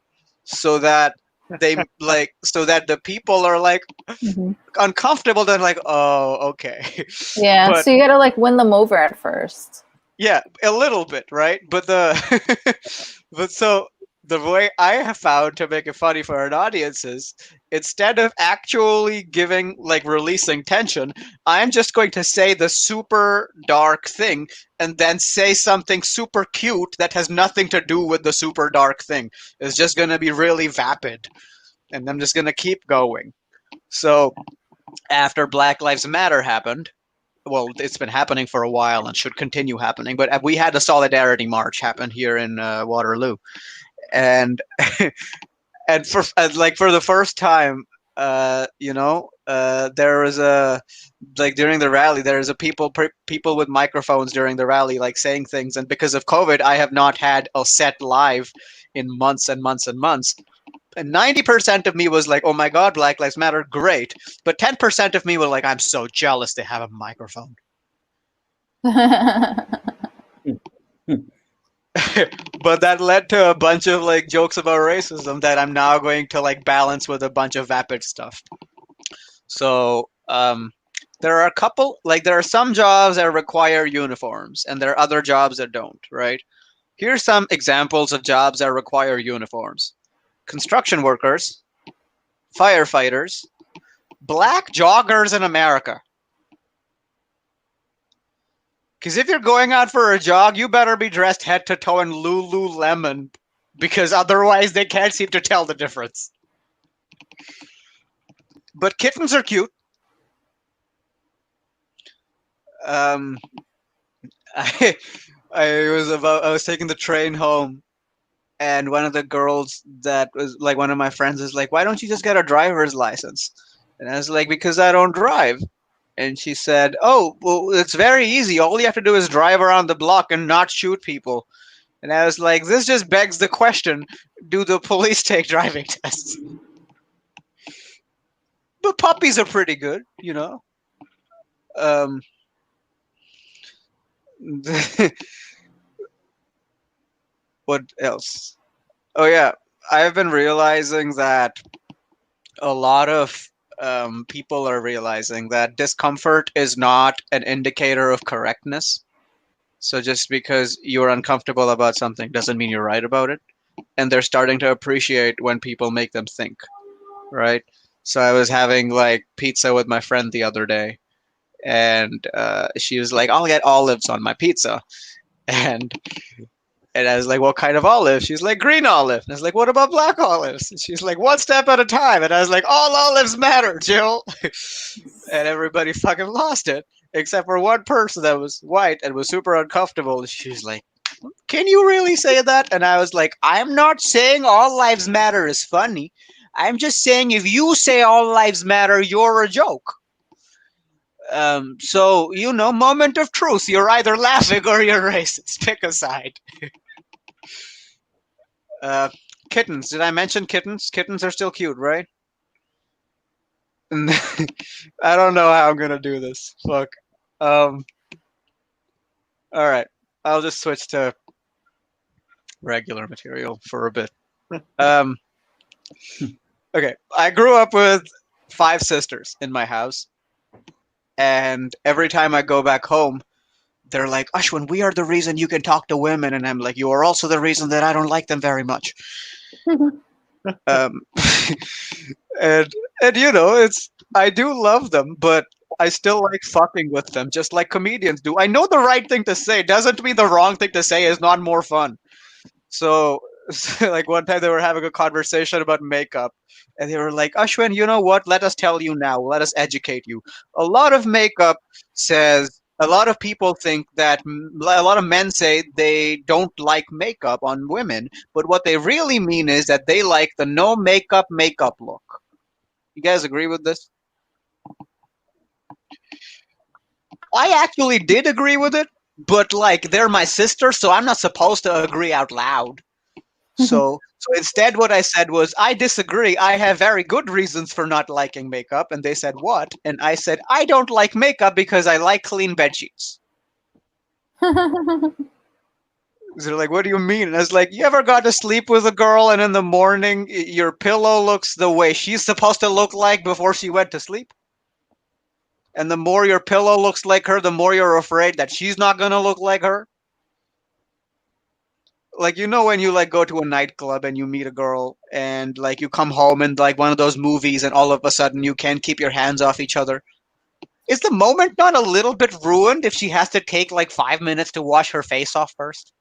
so that so that the people are like Mhm. uncomfortable. They're like, oh, okay. Yeah. But So you got to like win them over at first. yeah, a little bit, right? But but so the way I have found to make it funny for an audience is instead of actually giving like releasing tension, I'm just going to say the super dark thing and then say something super cute that has nothing to do with the super dark thing. It's just going to be really vapid, and I'm just going to keep going. So after Black Lives Matter happened, well, it's been happening for a while and should continue happening. But we had a solidarity march happen here in Waterloo, and and for the first time, there was a like during the rally, there's a people with microphones during the rally, like saying things. And because of COVID, I have not had a set live in months and months and months. And 90% of me was like, oh my God, Black Lives Matter, great. But 10% of me was like, I'm so jealous they have a microphone. But that led to a bunch of like jokes about racism that I'm now going to like balance with a bunch of vapid stuff. So there are a couple, like there are some jobs that require uniforms and there are other jobs that don't, right? Here's some examples of jobs that require uniforms: construction workers, firefighters, black joggers in America. Because if you're going out for a jog, you better be dressed head to toe in Lululemon, because otherwise they can't seem to tell the difference. But kittens are cute. Um, I I was taking the train home, and one of the girls that was like one of my friends is like, "Why don't you just get a driver's license?" And I was like, "Because I don't drive." And she said, "Oh, well, it's very easy. All you have to do is drive around the block and not shoot people." And I was like, "This just begs the question: do the police take driving tests?" But puppies are pretty good, you know. Um, what else? Oh yeah, I've been realizing that a lot of people are realizing that discomfort is not an indicator of correctness. So just because you're uncomfortable about something doesn't mean you're right about it. And they're starting to appreciate when people make them think, right? So I was having like pizza with my friend the other day, and she was like, "I'll get olives on my pizza," and I was like, "What kind of olive?" She's like, "Green olive." And I was like, "What about black olives?" And she's like, "One step at a time." And I was like, "All olives matter, Jill." And everybody fucking lost it, except for one person that was white and was super uncomfortable. And she's like, "Can you really say that?" And I was like, "I'm not saying all lives matter is funny. I'm just saying if you say all lives matter, you're a joke." So, moment of truth. You're either laughing or you're racist. Pick a side. Uh, Kittens. Did I mention kittens? Kittens are still cute, right? I don't know how I'm gonna do this. Fuck. Um. All right. I'll just switch to regular material for a bit. Um. Okay. I grew up with 5 sisters in my house, and every time I go back home, they're like, "Ashwin, we are the reason you can talk to women," and I'm like, "You are also the reason that I don't like them very much." Um, and it's I do love them, but I still like fucking with them, just like comedians do. I know the right thing to say doesn't mean the wrong thing to say is not more fun. So, like one time they were having a conversation about makeup, and they were like, "Ashwin, you know what? Let us tell you now. Let us educate you. A lot of makeup says." A lot of people think that a lot of men say they don't like makeup on women, but what they really mean is that they like the no makeup look. You guys agree with this? I actually did agree with it, but like they're my sister, so I'm not supposed to agree out loud. So instead, what I said was, I disagree. I have very good reasons for not liking makeup. And they said, what? And I said, I don't like makeup because I like clean bed sheets. So they're like, what do you mean? And I was like, you ever got to sleep with a girl and in the morning your pillow looks the way she's supposed to look like before she went to sleep? And the more your pillow looks like her, the more you're afraid that she's not going to look like her? Like, when you like go to a nightclub and you meet a girl and like you come home and like one of those movies and all of a sudden you can't keep your hands off each other. Is the moment not a little bit ruined if she has to take like 5 minutes to wash her face off first?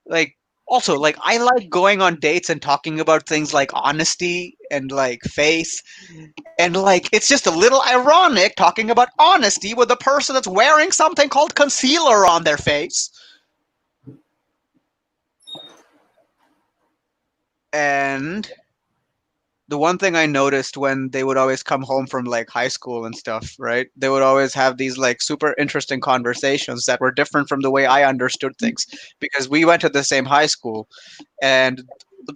Like, also, like, I like going on dates and talking about things like honesty and like faith. And like, it's just a little ironic talking about honesty with a person that's wearing something called concealer on their face. And the one thing I noticed when they would always come home from like high school and stuff, right? They would always have these like super interesting conversations that were different from the way I understood things because we went to the same high school, and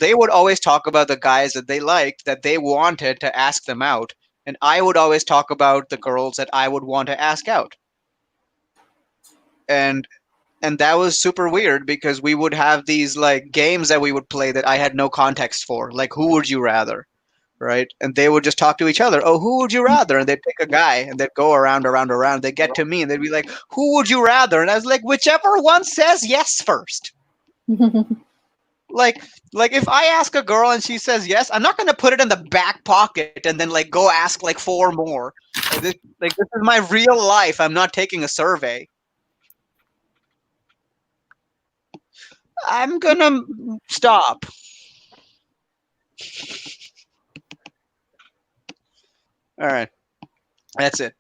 they would always talk about the guys that they liked, that they wanted to ask them out, and I would always talk about the girls that I would want to ask out. And that was super weird because we would have these like games that we would play that I had no context for, like who would you rather, right? And they would just talk to each other. Oh, who would you rather? And they'd pick a guy, and they'd go around, around, around. They'd get to me, and they'd be like, "Who would you rather?" And I was like, "Whichever one says yes first." Like, if I ask a girl and she says yes, I'm not gonna put it in the back pocket and then like go ask like four more. This is my real life. I'm not taking a survey. I'm gonna stop. All right, that's it.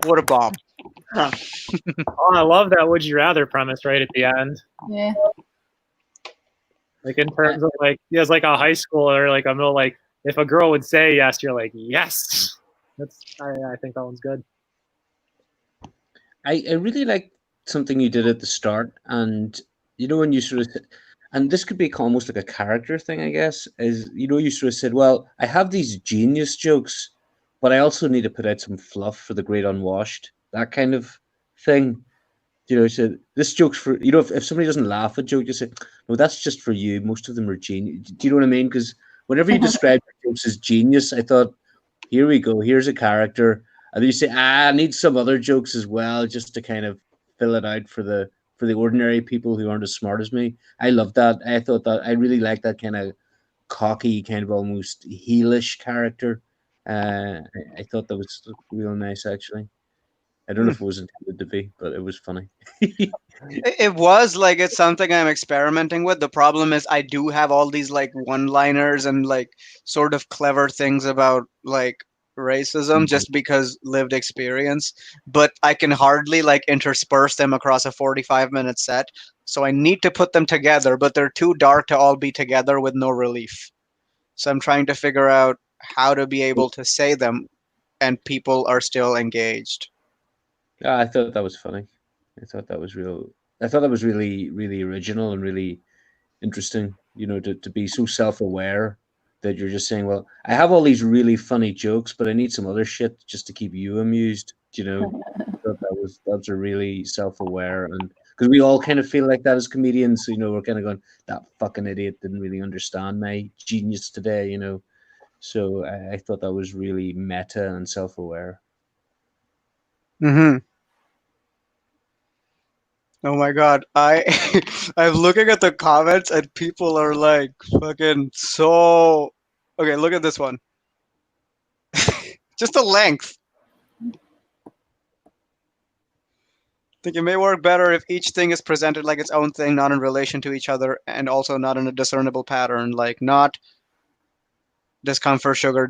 What a bomb! Huh. Oh, I love that "would you rather" premise right at the end. Yeah. Like in terms of like, as like a high schooler, like I'm like, if a girl would say yes, you're like, yes. I think that one's good. I really like something you did at the start, and when you sort of, and this could be almost like a character thing, I guess, is you sort of said, well, I have these genius jokes, but I also need to put out some fluff for the great unwashed, that kind of thing. So this joke's for, if somebody doesn't laugh at a joke, you say, no, that's just for you. Most of them are genius. Do you know what I mean? Because whenever you describe jokes as genius, I thought, here we go, here's a character. And then you say, I need some other jokes as well, just to kind of fill it out for the ordinary people who aren't as smart as me. I love that. I thought that I really like that kind of cocky, kind of almost heelish character. I thought that was real nice, actually. I don't know if it was intended to be, but it was funny. It was like, it's something I'm experimenting with. The problem is I do have all these like one-liners and like sort of clever things about like racism just because lived experience, but I can hardly like intersperse them across a 45-minute set. So I need to put them together, but they're too dark to all be together with no relief. So I'm trying to figure out how to be able to say them and people are still engaged. Yeah, I thought that was funny. I thought that was real. I thought that was really, really original and really interesting. To be so self-aware that you're just saying, "Well, I have all these really funny jokes, but I need some other shit just to keep you amused." I thought that's a really self-aware, and because we all kind of feel like that as comedians. We're kind of going, "That fucking idiot didn't really understand my genius today." So I thought that was really meta and self-aware. Mm-hmm. Oh my god, I'm looking at the comments and people are like fucking so. Okay, look at this one. Just the length. I think it may work better if each thing is presented like its own thing, not in relation to each other, and also not in a discernible pattern, like not discomfort, sugar,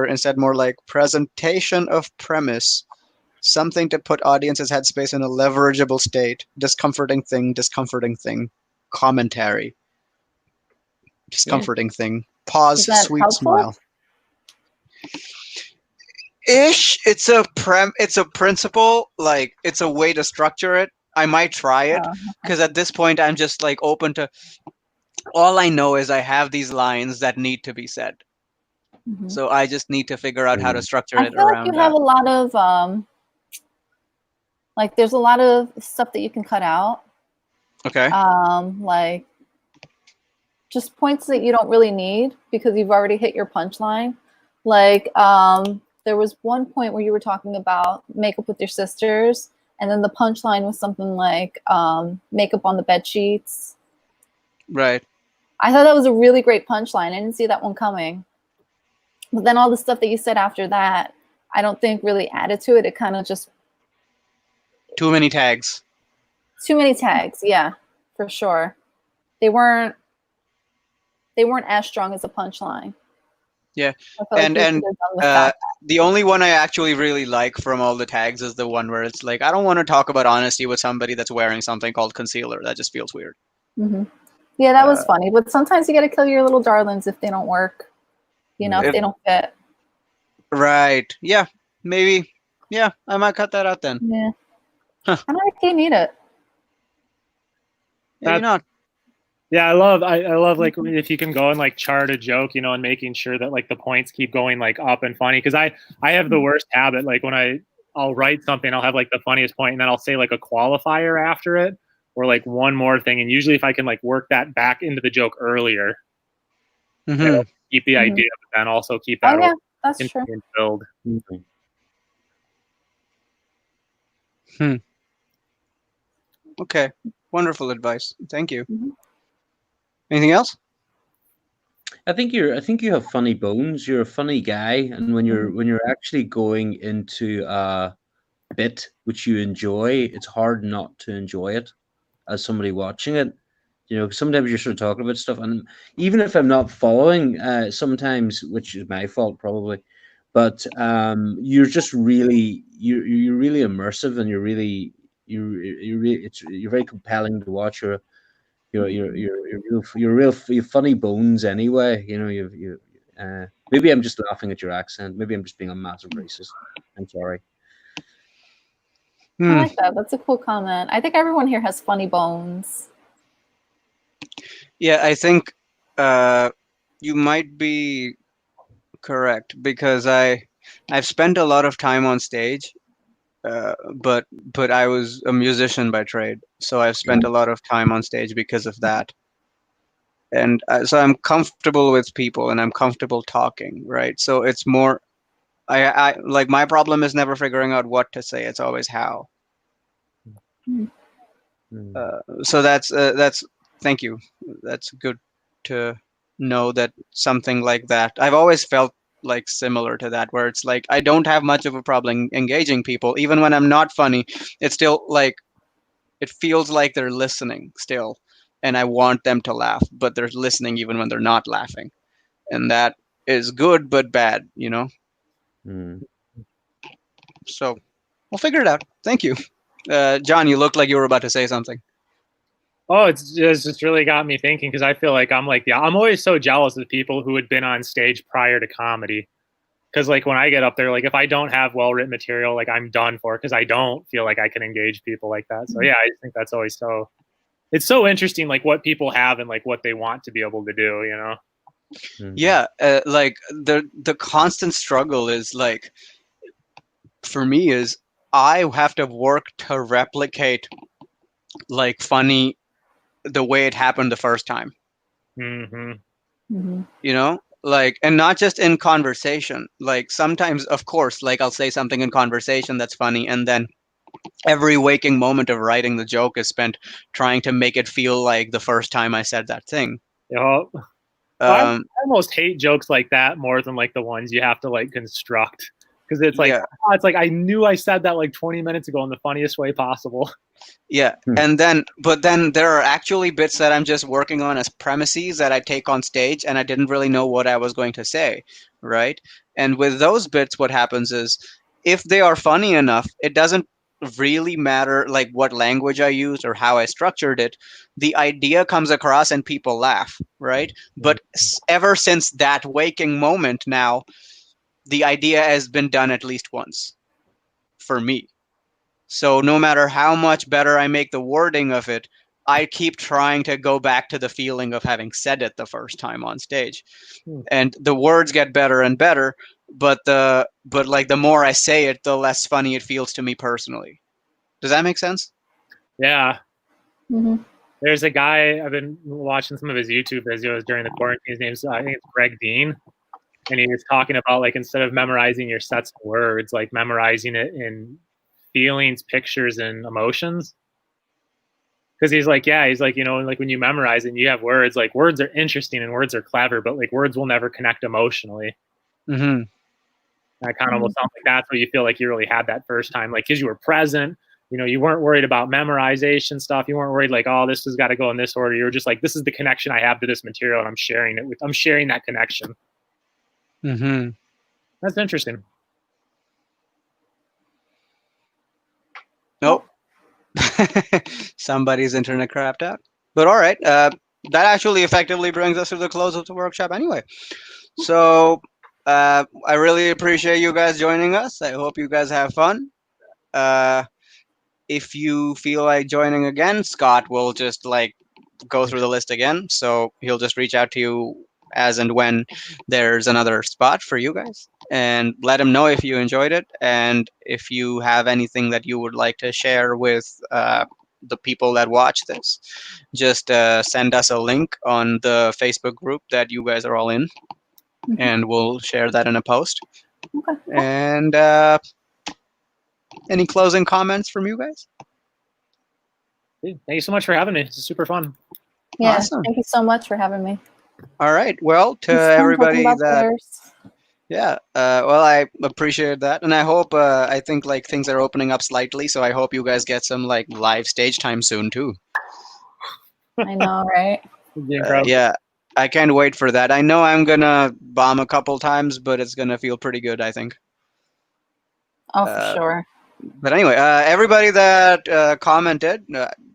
instead more like presentation of premise. Something to put audiences' headspace in a leverageable state. Discomforting thing, commentary. Discomforting thing. Pause, Is that sweet helpful? smile. Ish. It's a principle, like it's a way to structure it. I might try it because at this point I'm just like open to. All I know is I have these lines that need to be said. Mm-hmm. So I just need to figure out how to structure I it feel like around you that. have a lot of like there's a lot of stuff that you can cut out. Okay. Like just points that you don't really need because you've already hit your punchline. Like there was one point where you were talking about makeup with your sisters, and then the punchline was something like makeup on the bed sheets. Right. I thought that was a really great punchline. I didn't see that one coming. But then all the stuff that you said after that, I don't think really added to it. It kind of just Too many tags. Too many tags, yeah, for sure. They weren't as strong as a punchline. Yeah, and the only one I actually really like from all the tags is the one where it's like, I don't want to talk about honesty with somebody that's wearing something called concealer. That just feels weird. Mm-hmm. Yeah, that was funny. But sometimes you got to kill your little darlings if they don't work. You know, if they don't fit. Right. Yeah. Maybe. Yeah, I might cut that out then. Yeah. Huh. I don't think you need it. Maybe not. Yeah, I love like if you can go and like chart a joke, and making sure that like the points keep going like up and funny. Because I have the worst habit. Like when I'll write something, I'll have like the funniest point, and then I'll say like a qualifier after it, or like one more thing. And usually, if I can like work that back into the joke earlier, it'll keep the idea, but then also keep that that's true. build. Okay. Wonderful advice. Thank you. Anything else? I think you have funny bones. You're a funny guy, and when you're actually going into a bit which you enjoy, it's hard not to enjoy it as somebody watching it. Sometimes you're sort of talking about stuff, and even if I'm not following, sometimes, which is my fault probably, but you're just you're really immersive, and you're very compelling to watch. You're funny bones anyway. Maybe I'm just laughing at your accent. Maybe I'm just being a massive racist. I'm sorry. I like that. That's a cool comment. I think everyone here has funny bones. Yeah, I think you might be correct because I've spent a lot of time on stage, but I was a musician by trade, so I've spent a lot of time on stage because of that. And so I'm comfortable with people and I'm comfortable talking, right? So it's more, I like my problem is never figuring out what to say. It's always how. So that's thank you. That's good to know that something like that. I've always felt like similar to that, where it's like I don't have much of a problem engaging people, even when I'm not funny. It's still like it feels like they're listening still, and I want them to laugh, but they're listening even when they're not laughing, and that is good but bad, So we'll figure it out. Thank you, John. You looked like you were about to say something. Oh, it's just really got me thinking because I feel like I'm always so jealous of people who had been on stage prior to comedy. Because like when I get up there, like if I don't have well written material, like I'm done for because I don't feel like I can engage people like that. So yeah, I just think that's always it's so interesting, like what people have and like what they want to be able to do. Yeah, like the constant struggle is like for me is I have to work to replicate like funny the way it happened the first time. Like, and not just in conversation. Like sometimes, of course, like I'll say something in conversation that's funny, and then every waking moment of writing the joke is spent trying to make it feel like the first time I said that thing. I almost hate jokes like that more than like the ones you have to like construct. Because it's like it's like I knew I said that like 20 minutes ago in the funniest way possible. Yeah, but then there are actually bits that I'm just working on as premises that I take on stage, and I didn't really know what I was going to say, right? And with those bits, what happens is, if they are funny enough, it doesn't really matter like what language I used or how I structured it. The idea comes across and people laugh, right? But ever since that waking moment now, the idea has been done at least once for me. So no matter how much better I make the wording of it, I keep trying to go back to the feeling of having said it the first time on stage. And the words get better and better, but like the more I say it, the less funny it feels to me personally. Does that make sense? Yeah. There's a guy, I've been watching some of his YouTube videos during the quarantine. His name's, I think it's Greg Dean. And he was talking about like instead of memorizing your sets of words, like memorizing it in feelings, pictures, and emotions. Because he's like, like when you memorize it and you have words, like words are interesting and words are clever, but like words will never connect emotionally. I kind of almost sound like that's what you feel like you really had that first time, like because you were present. You weren't worried about memorization stuff. You weren't worried like, oh, this has got to go in this order. You were just like, this is the connection I have to this material, and I'm sharing that connection. That's interesting. Nope. Somebody's internet crapped out. But all right. that actually effectively brings us to the close of the workshop anyway. So I really appreciate you guys joining us. I hope you guys have fun. If you feel like joining again, Scott will just like go through the list again. So he'll just reach out to you as and when there's another spot for you guys, and let him know if you enjoyed it, and if you have anything that you would like to share with the people that watch this, just send us a link on the Facebook group that you guys are all in, and we'll share that in a post. Okay. And any closing comments from you guys? Thank you so much for having me. It's super fun. Yeah. Awesome. Thank you so much for having me. All right. Well, to It's fun talking everybody about that, players. yeah, well, I appreciate that, and I hope, I think like things are opening up slightly, so I hope you guys get some like live stage time soon too. I know, right? It'd be incredible. Yeah, I can't wait for that. I know I'm gonna bomb a couple times, but it's gonna feel pretty good, I think. Oh, for sure. But anyway, everybody that commented,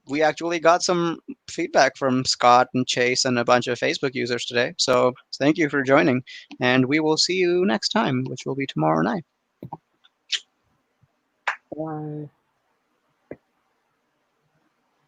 we actually got some feedback from Scott and Chase and a bunch of Facebook users today. So thank you for joining, and we will see you next time, which will be tomorrow night. Bye.